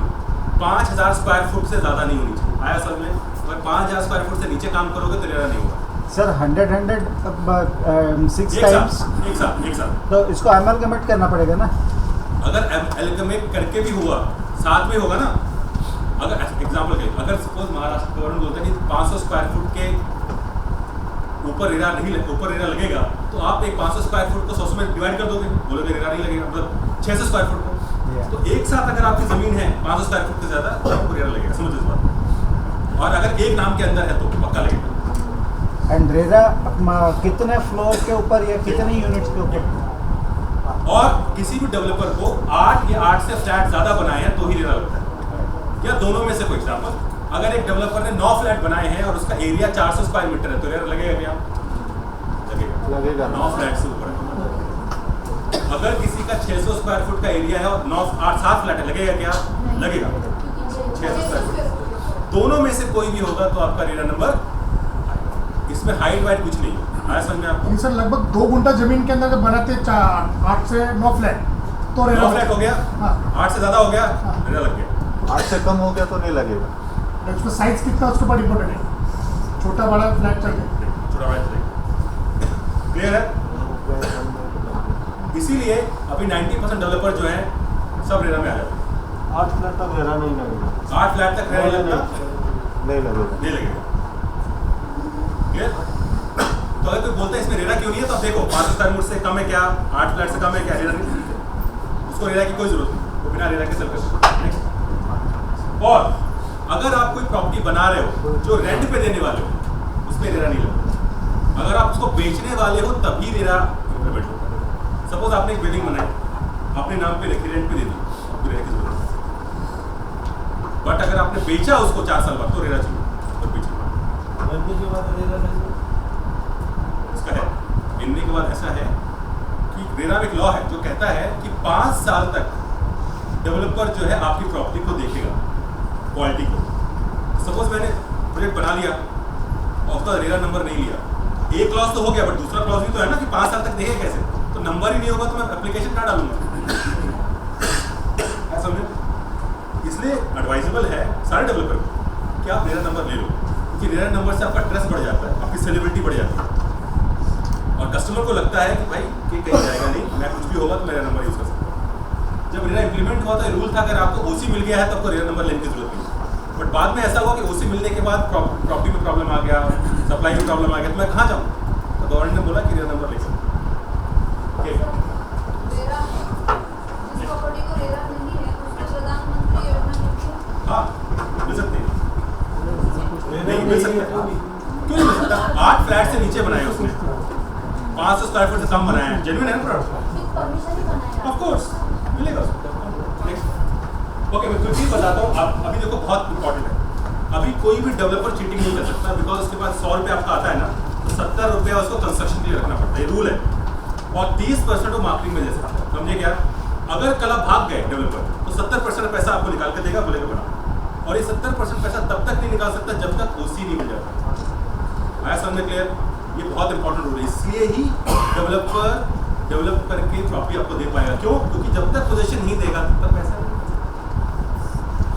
5000 स्क्वायर फुट से ज्यादा नहीं होनी चाहिए, आया समझ में? अगर 5000 स्क्वायर फुट से नीचे काम करोगे तो रेरा नहीं होगा। सर 6 टाइम्स एक साथ तो इसको अमलगमेट करना पड़ेगा ना? अगर अमलगमेट करके भी हुआ, साथ में होगा ना। अगर एग्जांपल के, अगर सपोज महाराष्ट्र गवर्नमेंट बोलता है कि 500 स्क्वायर फुट के ऊपर रेरा लगेगा, तो आप एक 500 स्क्वायर फुट को 100 में डिवाइड कर दोगे, बोलोगे रेरा नहीं लगेगा, मतलब 600 स्क्वायर फुट को। तो एक साथ अगर आपकी जमीन है 500 स्क्वायर फुट से ज्यादा, तो आपको रेरा लगेगा, समझो इस बात। और अगर एक नाम के अंदर है तो पक्का लगेगा। एंड रेरा कितने फ्लोर के ऊपर या कितने यूनिट्स के ऊपर? और किसी भी डेवलपर को 8 या 8 से फ्लैट ज्यादा बनाए हैं तो ही रेरा लगता है, या दोनों में से कोई। एग्जाम्पल, अगर एक डेवलपर ने 9 फ्लैट बनाए हैं और उसका एरिया 400 स्क्वायर मीटर है तो रेरा लगेगा क्या? लगेगा। 9 फ्लैट से ऊपर है। अगर किसी का 600 स्क्वायर फुट का एरिया है और 7 फ्लैट है, लगेगा क्या? लगेगा 600 स्क्वायर फुट। दोनों में से कोई भी होगा तो आपका रेरा नंबर। इसमें हाइट वाइट कुछ नहीं, आया समझ में आपको? सर लगभग 2 गुंठा जमीन के अंदर जब बनाते 8 से 9 फ्लैट तो रेरा 9 फ्लैट हो गया। हाँ। 8 से ज्यादा हो गया, रेरा लग गया। 8 से कम हो गया तो नहीं लगेगा। उसका साइज कितना, उसके ऊपर इम्पोर्टेंट है। छोटा बड़ा फ्लैट चाहिए, छोटा बड़ा चाहिए। क्लियर है? इसीलिए अभी 90% डेवलपर जो है सब रेरा में आ जाते हैं। 8 फ्लैट तक रेरा नहीं लगेगा। 8 फ्लैट तक रेरा लगना नहीं लगेगा। क्लियर? तो अगर कोई बोलता है इसमें रेरा क्यों नहीं है, तो आप देखो 500 स्क्वायर फुट से कम है क्या, 8 फ्लैट से कम है क्या, रेरा नहीं है। उसको रेरा की कोई जरूरत नहीं, वो बिना रेरा के चल कर। और अगर आप कोई प्रॉपर्टी बना रहे हो जो रेंट पे देने वाले हो, उसमें रेरा नहीं लगता। अगर आप उसको बेचने वाले हो तभी रेरा इम्प्लीमेंट होता है। सपोज आपने एक बिल्डिंग बनाई, अपने नाम पे रखी, रेंट पे दे दी, आपको रेरा की जरूरत है। बट अगर आपने बेचा उसको 4 साल बाद तो रेरा चाहिए, और बेचने इसका है। गिनने के बाद ऐसा है कि रेरा में एक लॉ है जो कहता है कि 5 साल तक डेवलपर जो है आपकी प्रॉपर्टी को देखेगा, क्वालिटी को। सपोज मैंने प्रोजेक्ट बना लिया और उसका रेरा नंबर नहीं लिया, एक क्लॉज तो हो गया, बट दूसरा क्लॉज भी तो है ना कि 5 साल तक देखे कैसे, तो नंबर ही नहीं होगा तो मैं एप्लीकेशन क्या डालूंगा? ऐसा समझे? इसलिए एडवाइजेबल है सारे डेवलपर को कि आप रेरा नंबर ले लो, क्योंकि रेरा नंबर से आपका ट्रस्ट बढ़ जाता है, आपकी सेलिब्रिटी बढ़ जाती है, और कस्टमर को लगता है कि भाई कि कहीं जाएगा नहीं, मैं कुछ भी होगा तो मेरा नंबर यूज कर सकता हूँ। जब रेरा इंप्लीमेंट हुआ तो रूल था अगर आपको ओसी मिल गया है तो आपको रेरा नंबर लेने की जरूरत नहीं। बट बाद में ऐसा हुआ कि ओसी मिलने के बाद प्रॉपर्टी में प्रॉब्लम आ गया, सप्लाई में प्रॉब्लम आ गया, तो मैं कहाँ जाऊँ? तो गवर्नमेंट ने बोला कि रेरा नंबर ले सकते। हाँ मिल सकते हैं, नहीं मिल सकता, क्यों नहीं मिल सकता? 8 फ्लैट से नीचे बनाए उसने, 500 स्क्वायर फुट से कम बनाए हैं, जेन्युइन है ना? ऑफ कोर्स मिलेगा उसको। ओके, मैं कुछ भी बताता हूँ। आप अभी देखो बहुत इंपॉर्टेंट है। अभी कोई भी डेवलपर चीटिंग नहीं कर सकता, बिकॉज उसके पास 100 रुपये आपका आता है ना, तो 70 रुपये उसको कंस्ट्रक्शन के लिए रखना पड़ता है, ये रूल है। और 30% वो मार्केटिंग में जैसे आता है, समझे क्या? अगर कल आप भाग गए डेवलपर, तो 70% पैसा आपको निकाल के देगा, बोलेगा बना। और ये 70% पैसा तब तक नहीं निकाल सकता जब तक ओसी नहीं मिल जाता। आया समझ में क्लियर? ये बहुत इंपॉर्टेंट रूल है, इसलिए ही डेवलपर डेवलप करके प्रॉपर्टी आपको दे पाएगा। क्यों? क्योंकि जब तक पोजीशन नहीं देगा तब तक पैसा नहीं।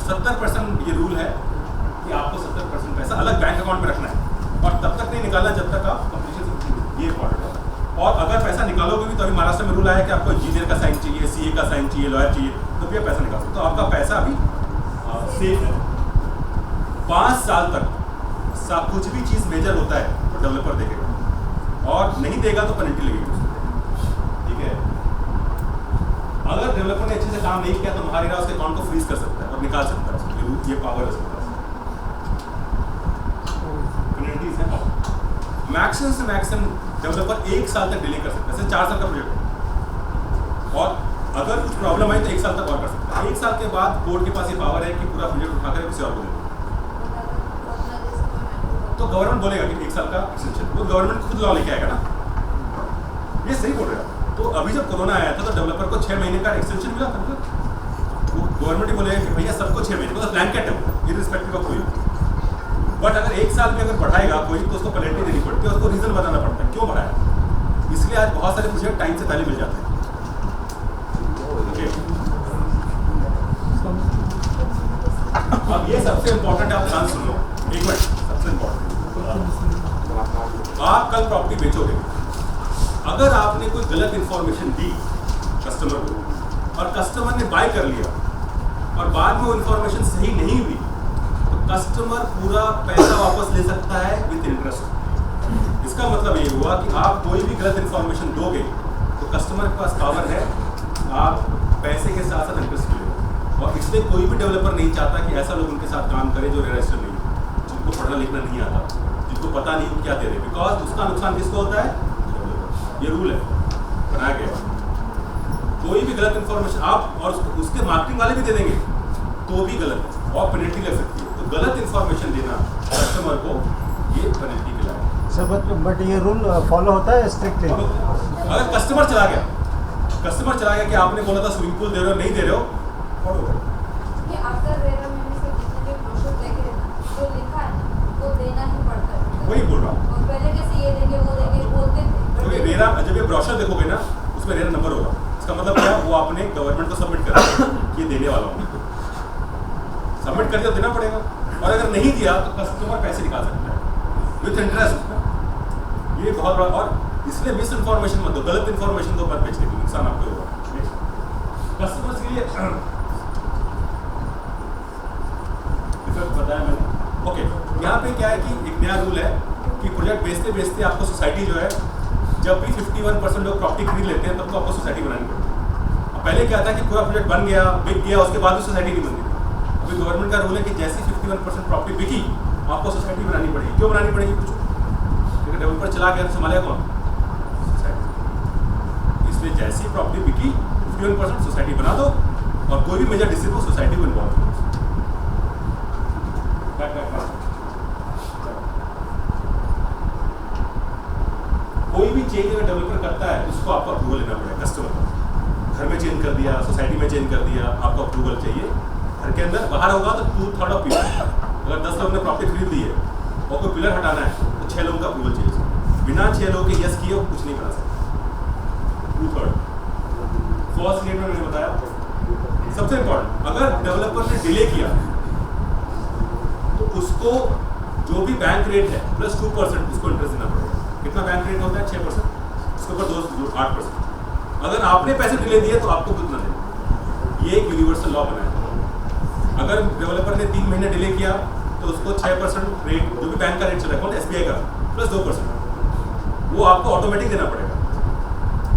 70% ये रूल है कि आपको 70% पैसा अलग बैंक अकाउंट में रखना है और तब तक नहीं निकालना जब तक आप कंप्लीशन, ये इंपॉर्टेंट है। और अगर पैसा निकालोगे भी तो अभी महाराष्ट्र में रूल आया कि आपको इंजीनियर का साइन चाहिए, सीए का साइन चाहिए, लॉयर चाहिए, तो भी आप पैसा निकाल सकते। तो आपका पैसा अभी सेफ है। 5 साल तक कुछ भी चीज़ मेजर होता है तो डेवलपर देखेगा, और नहीं देगा तो पेनल्टी लगेगी उसको, ठीक है? अगर डेवलपर ने अच्छे से काम नहीं किया तो महाराष्ट्र उसके अकाउंट को फ्रीज कर सकता है और निकाल सकता है, ये पावर है उसके पास। पेनल्टीज है। मैक्सिमम से मैक्सिमम डेवलपर 1 साल तक डिले कर सकता है, जैसे 4 साल का प्रोजेक्ट है, और अगर कुछ प्रॉब्लम आई तो 1 साल तक और कर सकता है। 1 साल के बाद कोर्ट के पास ये पावर है कि पूरा प्रोजेक्ट उठाकर किसी और को दे। तो गवर्नमेंट बोलेगा कि 1 साल का एक्सटेंशन, वो गवर्नमेंट खुद लॉ लेके आएगा ना, ये सही बोल रहे हैं। तो अभी जब कोरोना आया था तो डेवलपर को 6 महीने का एक्सटेंशन मिला था, तो गवर्नमेंट ही बोलेगा कि भैया सबको 6 महीने, मतलब ब्लैंकेट है वो, इररिस्पेक्टिव ऑफ कोई। बट अगर 1 साल में अगर बढ़ाएगा कोई तो उसको पेनल्टी देनी पड़ती है, उसको रीजन बताना पड़ता है क्यों बढ़ाया। इसलिए आज बहुत सारे प्रोजेक्ट टाइम से पहले मिल जाते हैं। अब ये सबसे इंपॉर्टेंट है, आप ध्यान सुनो एक मिनट, सबसे इंपॉर्टेंट, आप कल प्रॉपर्टी बेचोगे, अगर आपने कोई गलत इंफॉर्मेशन दी कस्टमर को और कस्टमर ने बाय कर लिया और बाद में वो इंफॉर्मेशन सही नहीं हुई, तो कस्टमर पूरा पैसा वापस ले सकता है विद इंटरेस्ट। इसका मतलब ये हुआ कि आप कोई भी गलत इंफॉर्मेशन दोगे तो कस्टमर के पास पावर है, आप पैसे के साथ साथ इंटरेस्ट मिलेगा। और इसलिए कोई भी डेवलपर नहीं चाहता कि ऐसा लोग उनके साथ काम करे जो रजिस्टर नहीं, जिनको पढ़ना लिखना नहीं आता, जिनको पता नहीं वो क्या दे रहे, बिकॉज उसका नुकसान किसको होता है? ये रूल है, बनाया गया। कोई भी गलत इंफॉर्मेशन आप और उसके मार्केटिंग वाले भी दे देंगे तो भी गलत है और पेनल्टी लग सकती है। तो गलत इंफॉर्मेशन देना कस्टमर को, ये पेनल्टी के लायक। सर बट ये रूल फॉलो होता है स्ट्रिक्टली? अगर कस्टमर चला गया कि आपने बोला था स्विमिंग पूल दे रहे हो, नहीं दे रहे हो, ये आफ्टर रेरा मैंने से जितने भी ब्रोशर देखे ना, जो लिखा है ना वो देना ही पड़ता है। वही बोल रहा हूँ। और पहले कैसे ये देंगे वो देंगे बोलते थे, तो ये रेरा, जब ये ब्रोशर देखोगे ना उसमें रेरा नंबर होगा, इसका मतलब क्या? वो आपने गवर्नमेंट को सबमिट कर दिया कि ये देने वाला हूँ, सबमिट कर दिया, देना पड़ेगा। और अगर नहीं दिया तो कस्टमर पैसे निकाल सकता है विथ इंटरेस्ट। ये बहुत बड़ा, और इसलिए मिस इन्फॉर्मेशन मत दो, गलत इन्फॉर्मेशन दो, मत बेचने की नुकसान आपको होगा कस्टमर्स के लिए। बताया मैंने, ओके। यहाँ पे क्या है कि एक नया रूल है कि प्रोजेक्ट बेचते बेचते आपको सोसाइटी जो है, जब भी 51% लोग प्रॉपर्टी खरीद लेते हैं तब तो आपको सोसाइटी बनानी पड़ती है। पहले क्या था कि पूरा प्रोजेक्ट बन गया, बिक गया, उसके बाद भी सोसाइटी नहीं बनती थी। अभी गवर्नमेंट का रूल है कि जैसी 51% प्रॉपर्टी बिकी आपको सोसाइटी बनानी पड़ेगी। क्यों बनानी पड़ेगी? कुछ क्योंकि डेवलपर चला गया तो संभालेगा कौन? सोसाइटी। इसलिए जैसी प्रॉपर्टी बिकी 51% सोसाइटी बना दो और कोई भी मेजर डिसीजन को सोसाइटी को इन्वॉल्व करो। कोई भी चेंज अगर डेवलपर करता है उसको आपको अप्रूवल लेना पड़ेगा कस्टमर का। घर में चेंज कर दिया, सोसाइटी में चेंज कर दिया, आपको अप्रूवल चाहिए। घर के अंदर, बाहर होगा तो 2/3 ऑफ पिलर। अगर 10 लोग ने प्रॉपर्टी खरीद ली है और कोई पिलर हटाना है तो 6 लोगों का अप्रूवल चाहिए। बिना 6 लोगों के यस किए वो कुछ नहीं बना सकते। 2/3 फर्स्ट रेट में मैंने बताया। सबसे इंपॉर्टेंट, अगर डेवलपर ने डिले किया तो उसको जो भी बैंक रेट है प्लस 2% उसको इंटरेस्ट देना पड़ेगा। कितना बैंक रेट होता है? 6%, उसके ऊपर 8%। अगर आपने पैसे डिले दिए तो आपको कितना देना। ये एक यूनिवर्सल लॉ बनाया है। अगर डेवलपर ने 3 महीने डिले किया तो उसको 6% रेट, जो भी बैंक का रेट चल रहा है SBI का, प्लस 2%, वो आपको ऑटोमेटिक देना पड़ेगा।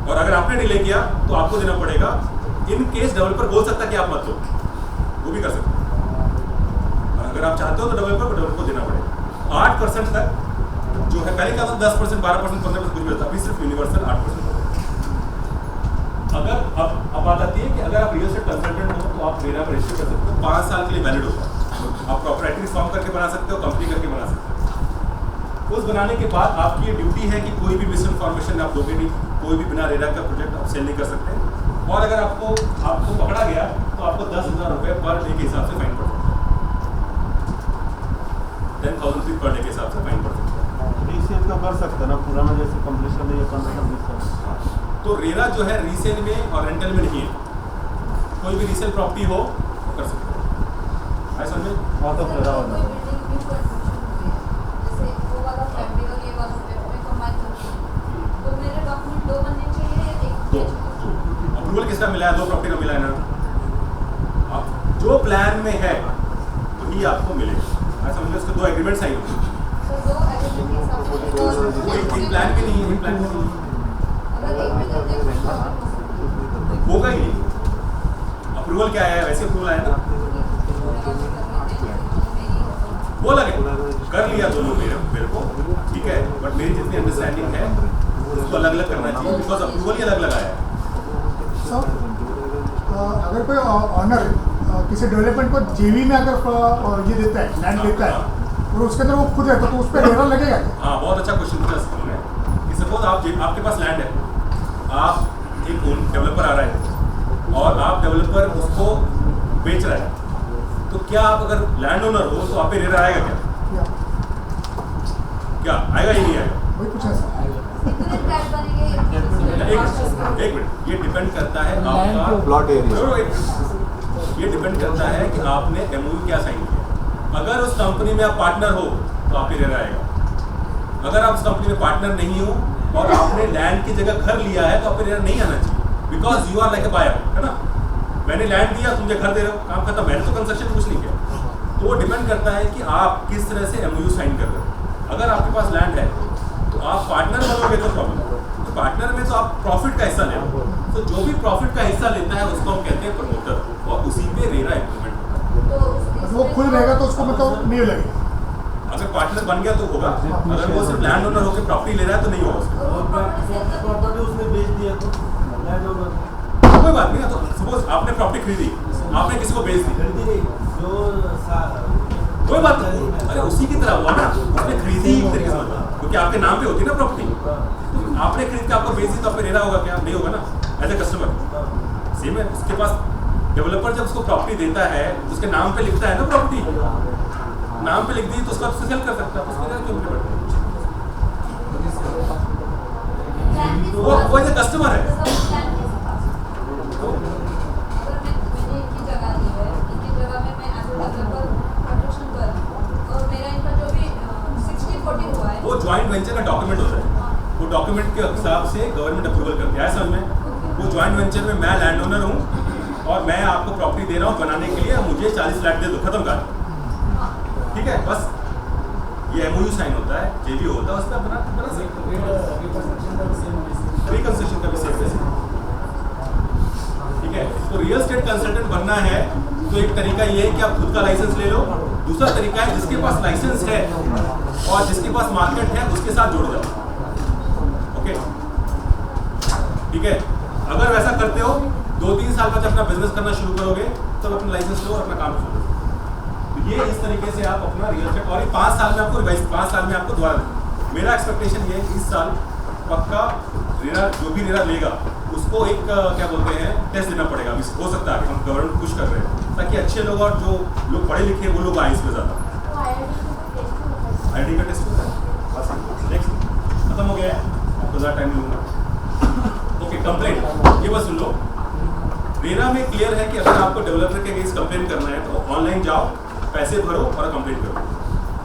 और अगर आपने डिले किया तो आपको देना पड़ेगा। इन केस डेवलपर बोल सकता है कि आप मत दो, वो भी कर सकते हैं। अगर आप चाहते हो तो डेवलपर को देना पड़ेगा। 8% तक जो है, पहले क्या था 10%, 12%, 15% कुछ भी होता, अभी सिर्फ यूनिवर्सल 8%। अगर अब बात आती है कि अगर आप रियल एस्टेट कंसल्टेंट हो तो आप रेरा पर रजिस्टर कर सकते हो, 5 साल के लिए वैलिड होता है। आप प्रॉपर्टी फॉर्म करके बना सकते हो, कंपनी करके बना सकते हो। उस बनाने के बाद आपकी ये ड्यूटी है कि कोई भी मिस इन्फॉर्मेशन आप दोगे नहीं, कोई भी बिना रेरा का प्रोजेक्ट आप सेल नहीं कर सकते। और अगर आपको पकड़ा गया तो आपको 10,000 रुपये पर डे के हिसाब से फाइन पड़ सकता है, 10,000 रुपये पर डे के हिसाब से फाइन पड़ सकता है। रीसेल तो कर सकते हैं ना, पुराना जैसे कंप्लीशन है या 15 तो रेरा जो है रीसेल में और रेंटल में नहीं है। कोई भी रीसेल प्रॉपर्टी हो तो कर सकते हो। ऐसा में हाँ तो फेरा हो जाएगा। जैसे वो वाला फैमिली और ये वाला फैमिली कंबाइन करके तो मेरे डॉक्यूमेंट 2 बनने चाहिए या एक? अप्रूवल किसका मिला है? 2 प्रॉपर्टी का मिला है ना। आप जो प्लान में है वही आपको मिलेगा। ऐसा मतलब उसके 2 एग्रीमेंट साइन होंगे। तो 2 एग्रीमेंट के हिसाब से वो एक प्लान के नहीं है, एक प्लान के नहीं है। अगर एक भी करते हैं तो होगा ही नहीं। अप्रूवल क्या है? वैसे अप्रूवल आया ना, वो लगे कर लिया दोनों मेरे को, ठीक है, बट मेरी जितनी अंडरस्टैंडिंग है उसको अलग अलग करना चाहिए, बिकॉज अप्रूवल ही अलग लगाया है। अगर कोई ऑनर किसी डेवलपमेंट को जेवी में अगर ये देता है, लैंड देता है और उसके अंदर वो खुद रहता है तो उस पर रेरा लगेगा? हाँ, बहुत अच्छा क्वेश्चन पूछा उन्होंने कि सपोज आपके पास लैंड है, आप एक डेवलपर आ रहा है और आप डेवलपर उसको बेच रहा है, तो क्या आप अगर लैंड ओनर हो तो आप पे रेरा आएगा क्या आएगा ही नहीं आएगा? वही पूछा सर। कितने फ्लैट बनेंगे? एक मिनट, ये डिपेंड करता है आपका प्लॉट एरिया। ये डिपेंड करता है कि आपने एमओयू क्या साइन किया। अगर उस कंपनी में आप पार्टनर हो तो आप पे रेरा आएगा। अगर आप उस कंपनी में पार्टनर नहीं हो और आपने लैंड की जगह घर लिया है तो आप पे रेरा नहीं आना चाहिए, because you are like a buyer, है ना। मैंने लैंड दिया, तुम मुझे घर दे रहे हो, काम खत्म। मैंने तो कंस्ट्रक्शन कुछ नहीं किया। तो वो डिपेंड करता है कि आप किस तरह से एमओयू साइन कर रहे हो। अगर आपके पास लैंड है तो आप पार्टनर बनोगे तो प्रॉब्लम, तो पार्टनर में तो आप प्रॉफिट का हिस्सा ले लो। तो जो भी प्रॉफिट का हिस्सा लेता है उसको हम कहते हैं प्रमोटर, और उसी पे रेरा इम्प्लीमेंट होता है। वो खुद रहेगा तो उसको मतलब नहीं लगेगा। अगर पार्टनर बन गया तो होगा, अगर वो सिर्फ लैंड ओनर होकर प्रॉपर्टी ले रहा है तो नहीं होगा। प्रॉपर्टी उसने बेच दिया तो लैंड ओनर कोई बात नहीं है। तो सपोज आपने प्रॉपर्टी खरीदी, आपने किसी को बेच दी, खरीदी नहीं, जो कोई बात नहीं, अरे उसी की तरह हुआ ना, उसने खरीदी ही तरीके से, क्योंकि आपके नाम पे होती है ना प्रॉपर्टी। आपने खरीद के आपको बेच दी तो आप पे रेरा होगा क्या? नहीं होगा ना, एज ए कस्टमर। सेम है, उसके पास डेवलपर जब उसको प्रॉपर्टी देता है उसके नाम पे लिखता है ना प्रॉपर्टी, नाम पे लिख दी तो उसका उससे सेल कर सकता है, उसके लिए क्यों नहीं पड़ता? वो एज ए कस्टमर है। वो ज्वाइंट वेंचर का डॉक्यूमेंट होता है, वो डॉक्यूमेंट के हिसाब से गवर्नमेंट अप्रूवल करती है। समझ में? वो ज्वाइंट वेंचर में मैं लैंड ओनर हूँ और मैं आपको प्रॉपर्टी दे रहा हूँ बनाने के लिए, मुझे 40 फ्लैट दे दो, खत्म कर, ठीक है, बस ये एमओयू साइन होता है, जे भी होता है, उस पर बना सकते हैं। रिकंस्ट्रक्शन का भी सेम है, ठीक है। तो रियल एस्टेट कंसल्टेंट बनना है तो एक तरीका ये है कि आप खुद का लाइसेंस ले लो। दूसरा तरीका है जिसके पास लाइसेंस है और जिसके पास मार्केट है उसके साथ जुड़ जाओ, ओके, ठीक है। अगर वैसा करते हो 2-3 साल बाद अपना बिजनेस करना शुरू करोगे तब अपना लाइसेंस लो और अपना काम शुरू करो। तो ये इस तरीके से आप अपना रियल एस्टेट, और 5 साल में आपको 5 साल में आपको दोबारा, मेरा एक्सपेक्टेशन ये है इस साल पक्का रेरा, जो भी रेरा लेगा उसको एक क्या बोलते हैं टेस्ट देना पड़ेगा। अभी हो सकता है हम गवर्नमेंट पुश कर रहे हैं ताकि अच्छे लोग और जो लोग पढ़े लिखे वो लोग आए इसमें ज़्यादा। आईडी का टेस्ट होता है, बस नेक्स्ट खत्म हो गया है, आपको ज़्यादा टाइम लूँगा। ओके, कंप्लेंट, ये बस सुन लो। रेरा में क्लियर है कि अगर आपको डेवलपर के अगेंस्ट कंप्लेन करना है तो ऑनलाइन जाओ, पैसे भरो और कंप्लेन करो।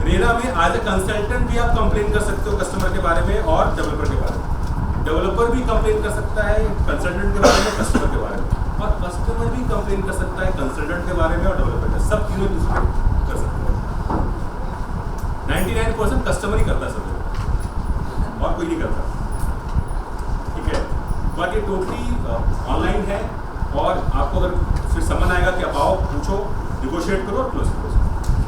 रेरा में एज ए कंसल्टेंट भी आप कंप्लेन कर सकते हो कस्टमर के बारे में और डेवलपर के बारे में। डेवलपर भी कंप्लेन कर सकता है कंसल्टेंट के बारे में, कस्टमर के बारे में, और कस्टमर भी कंप्लेन कर सकता है कंसल्टेंट के बारे में और डेवलपर के, सब तीनों कर सकते हैं। 99% कस्टमर ही करता है सब और कोई नहीं करता, ठीक है। बाकी टोटली ऑनलाइन है और आपको अगर फिर समझ आएगा कि आप आओ, पूछो, निगोशिएट करो और क्लोज करो।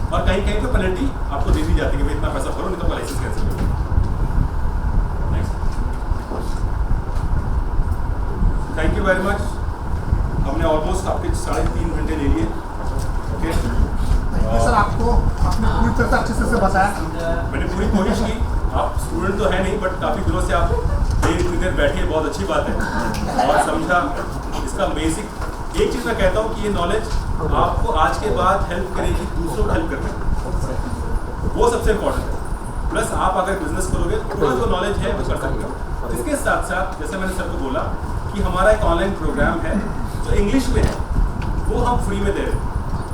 और कहीं कहीं पे पेनल्टी आपको दे दी जाती है कि भाई इतना पैसा भरो नहीं तो लाइसेंस कैंसिल करो। Thank you very much. हमने ऑलमोस्ट आपके 3.5 घंटे ले लिए, ओके। सर आपको से बताया? मैंने पूरी कोशिश की। आप स्टूडेंट तो है नहीं, बट काफ़ी दिनों से आप इतनी देर बैठे, बहुत अच्छी बात है। और समझा इसका बेसिक एक चीज़ मैं कहता हूँ कि ये नॉलेज आपको आज के बाद हेल्प करेगी दूसरों को हेल्प करने में, वो सबसे इम्पोर्टेंट है। प्लस आप अगर बिजनेस करोगे तो थोड़ा जो नॉलेज है वो कर सकते हो। इसके साथ साथ जैसे मैंने सर को बोला कि हमारा एक ऑनलाइन प्रोग्राम है जो इंग्लिश में है, वो हम फ्री में दे रहे हैं।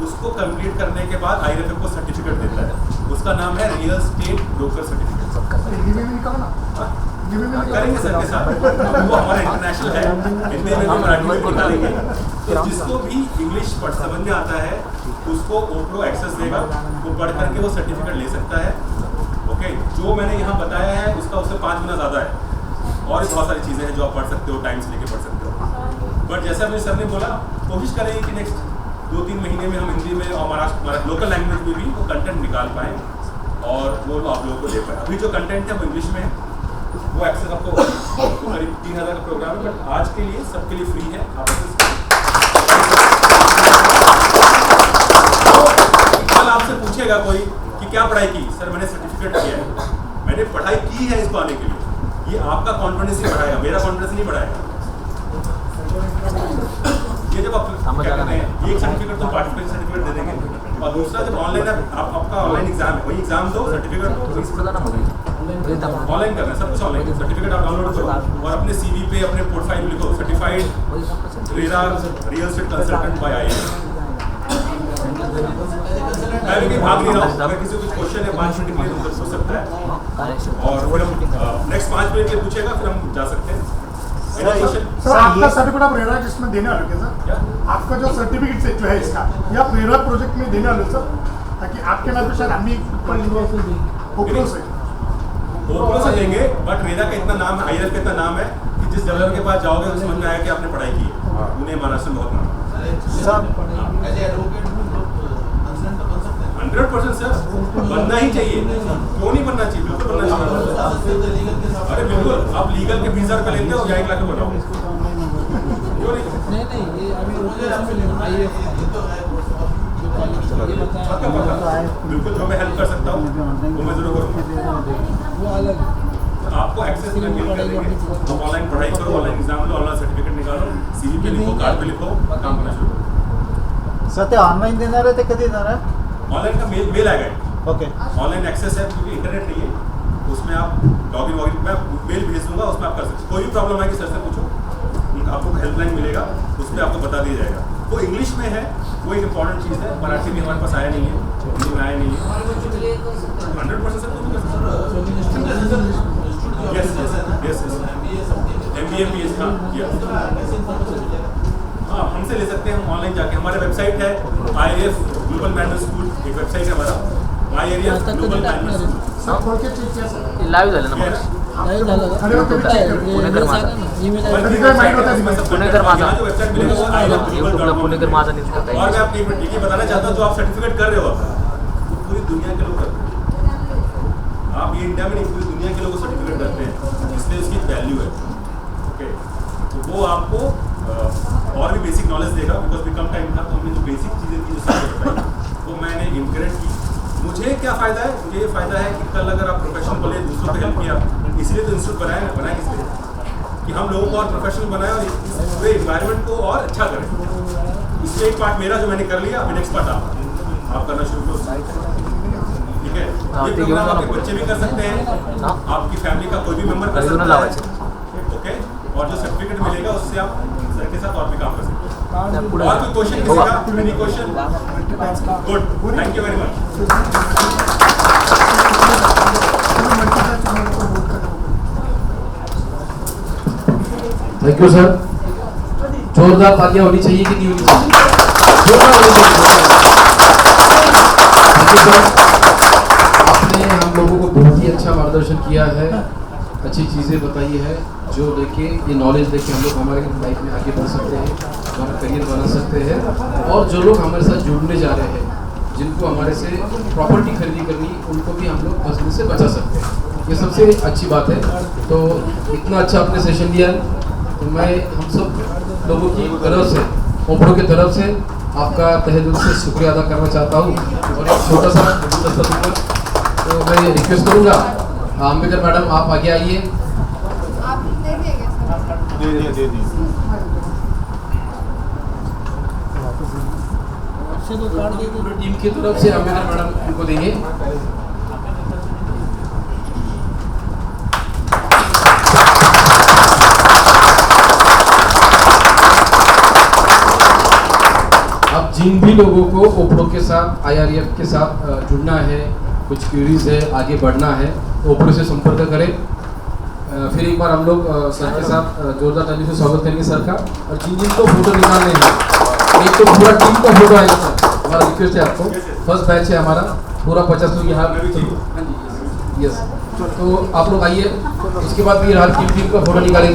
उसको कंप्लीट करने के बाद IRFA को सर्टिफिकेट देता है, उसका नाम है रियल स्टेट ब्रोकर सर्टिफिकेट। करेंगे सर के साथ, वो हमारा इंटरनेशनल है, हिंदी में भी मराठी में निकालेंगे। तो जिसको भी इंग्लिश समझ में आता है उसको ओप्रो एक्सेस देगा, वो पढ़ करके वो सर्टिफिकेट ले सकता है। ओके, जो मैंने यहाँ बताया है उसका उससे 5 गुना ज़्यादा है। और बहुत सारी चीज़ें हैं जो आप पढ़ सकते हो, टाइम्स लेके पढ़ सकते हो। बट जैसे अपने सर ने बोला, कोशिश करेंगे कि नेक्स्ट 2-3 महीने में हम हिंदी में और हमारा लोकल लैंग्वेज में भी वो कंटेंट निकाल पाएँ और वो आप लोगों को दे पाए। अभी जो कंटेंट है वो इंग्लिश में है, वो एक्सेस आपको करीब 3000 का प्रोग्राम है, बट आज के लिए सबके लिए फ्री है। आप कल आपसे पूछेगा कोई कि क्या पढ़ाई की, सर मैंने सर्टिफिकेट किया है, मैंने पढ़ाई की है इसको आने के लिए। ये आपका कॉन्फिडेंस ही बढ़ाएगा, मेरा कॉन्फिडेंस नहीं बढ़ाएगा। ये जब आप क्या कहते हैं, एक सर्टिफिकेट तो पार्टिसिपेंट सर्टिफिकेट दे देंगे, और दूसरा जब ऑनलाइन आपका ऑनलाइन एग्जाम है, वही एग्जाम दो, सर्टिफिकेट ऑनलाइन करना है, सब कुछ ऑनलाइन। सर्टिफिकेट आप डाउनलोड करो और अपने CV पे अपने पोर्टफोलियो लिखो, certified RERA real estate consultant by IRFA। मैं भी भाग नहीं रहा हूँ, अगर किसी को कुछ क्वेश्चन है 5 मिनट के लिए तो पूछ सकता है, और फिर हम नेक्स्ट 5 मिनट के लिए पूछेगा, फिर हम जा सकते हैं। सर आपका सर्टिफिकेट आप रेरा जिसमें देने वाले क्या सर? आपका जो सर्टिफिकेट जो है इसका, ये आप रेरा प्रोजेक्ट में देने वाले सर, ताकि आपके नाम पे शायद हम भी ओप्रो से देंगे। बट रेरा का इतना नाम है, IRFA का इतना नाम है कि जिस डेवलपर के पास जाओगे तो समझ में आएगा कि आपने पढ़ाई की है। उन्हें महाराष्ट्र में बहुत नाम 100% सर, बनना ही चाहिए। क्यों नहीं बनना चाहिए? बिल्कुल बनना चाहिए। अरे बिल्कुल, आप लीगल के 20,000 रुपये लेते हो, 1 लाख में बनाओ, क्यों नहीं? बिल्कुल, जो मैं हेल्प कर सकता हूँ वो मैं जरूर करूँगा। आपको एक्सेस मिल जाएगी, आप ऑनलाइन पढ़ाई करो, ऑनलाइन एग्जाम लो, ऑनलाइन सर्टिफिकेट निकालो, CV पे लिखो, कार्ड पे लिखो, काम करना शुरू करो। सर ते ऑनलाइन देणार आहे ते कधी देणार आहे? ऑनलाइन का मेल आएगा। ओके, ऑनलाइन एक्सेस है क्योंकि इंटरनेट नहीं है, उसमें आप लॉगिन मैं मेल भेज दूंगा, उसमें आप कर सकते। कोई भी प्रॉब्लम आएगी सर से पूछो, आपको हेल्पलाइन मिलेगा, उसमें आपको बता दिया जाएगा। वो इंग्लिश में है, वो एक इम्पॉर्टेंट चीज़ है। मराठी में हमारे पास आया नहीं है, हिंदी में आया नहीं है। 100% सब कुछ MBA PhD हाँ हमसे ले सकते हैं, हम ऑनलाइन जाके। हमारे वेबसाइट है IRF ग्लोबल मैनेजमेंट स्कूल, एक वेबसाइट है हमारा, IRF global management school. Live झालं ना मग? पुणेकर माझा यूट्यूबला पुणेकर माझा न्यूज करता और मैं आपको ये बताना चाहता हूँ, जो आप सर्टिफिकेट कर रहे हो वो पूरी दुनिया के लोग करते हैं। आप ये इंडिया में नहीं, पूरी दुनिया के लोग सर्टिफिकेट करते हैं, इसलिए उसकी वैल्यू है। ओके, तो वो आपको और भी बेसिक नॉलेज देगा, बिकॉज भी कम टाइम था तो हमने जो बेसिक चीज़ें थी जो सारी बताई वो मैंने इंटीग्रेट की। मुझे क्या फ़ायदा है? मुझे ये फ़ायदा है कि कल अगर आप प्रोफेशनल बोले, दूसरों को हेल्प किया, इसलिए तो इंस्टीट्यूट बनाए इसलिए कि हम लोगों को और प्रोफेशनल बनाए और इस पूरे इन्वायरमेंट को और अच्छा करें। इसलिए एक पार्ट मेरा जो मैंने कर लिया, अभी नेक्स्ट पार्ट आप करना शुरू करो, ठीक है? ये प्रोग्राम आपके बच्चे भी कर सकते हैं, आपकी फैमिली का कोई भी मेंबर कर सकता है। ओके, और जो सर्टिफिकेट मिलेगा उससे आप सर के साथ और भी काम कर सकते हैं। और कोई क्वेश्चन किसी का? Any question? Good, thank you very much. Thank you sir. जोरदार तालियां होनी चाहिए कि नहीं होनी चाहिए? जोरदार होनी चाहिए। थैंक यू सर, आपने हम लोगों को बहुत ही अच्छा मार्गदर्शन किया है, अच्छी चीज़ें बताई है, जो लेके ये नॉलेज लेके हम लोग हमारे लाइफ में आगे बढ़ सकते हैं, हमारा करियर बना सकते हैं। और जो लोग हमारे साथ जुड़ने जा रहे हैं, जिनको हमारे से प्रॉपर्टी खरीदी करनी, उनको भी हम लोग फंसने से बचा सकते हैं। ये सबसे अच्छी बात है। तो इतना अच्छा आपने सेशन दिया है, तो मैं हम सब लोगों की तरफ से, ओप्रो की तरफ से आपका तहे दिल से शुक्रिया अदा करना चाहता हूँ। और एक छोटा सा तो मैं रिक्वेस्ट करूंगा अंबेडकर मैडम आप आगे आइए। आप दे देंगे सर। पूरी टीम की तरफ से अंबेडकर मैडम उनको देंगे। अब जिन भी लोगों को ओपड़ो के साथ IRF के साथ जुड़ना है, कुछ क्यूरीज है, आगे बढ़ना है, तो ओपड़ो से संपर्क करें। फिर एक बार हम लोग सर के साथ जोरदार ताली से स्वागत करेंगे सर का। और जिन जिन को फोटो निकालने हैं, एक तो पूरा टीम का फोटो आएगा सर, हमारा रिक्वेस्ट है आपको। फर्स्ट बैच है हमारा, पूरा 50 लोग यहाँ। यस, तो आप लोग आइए, उसके बाद भी टीम का फोटो निकालेंगे।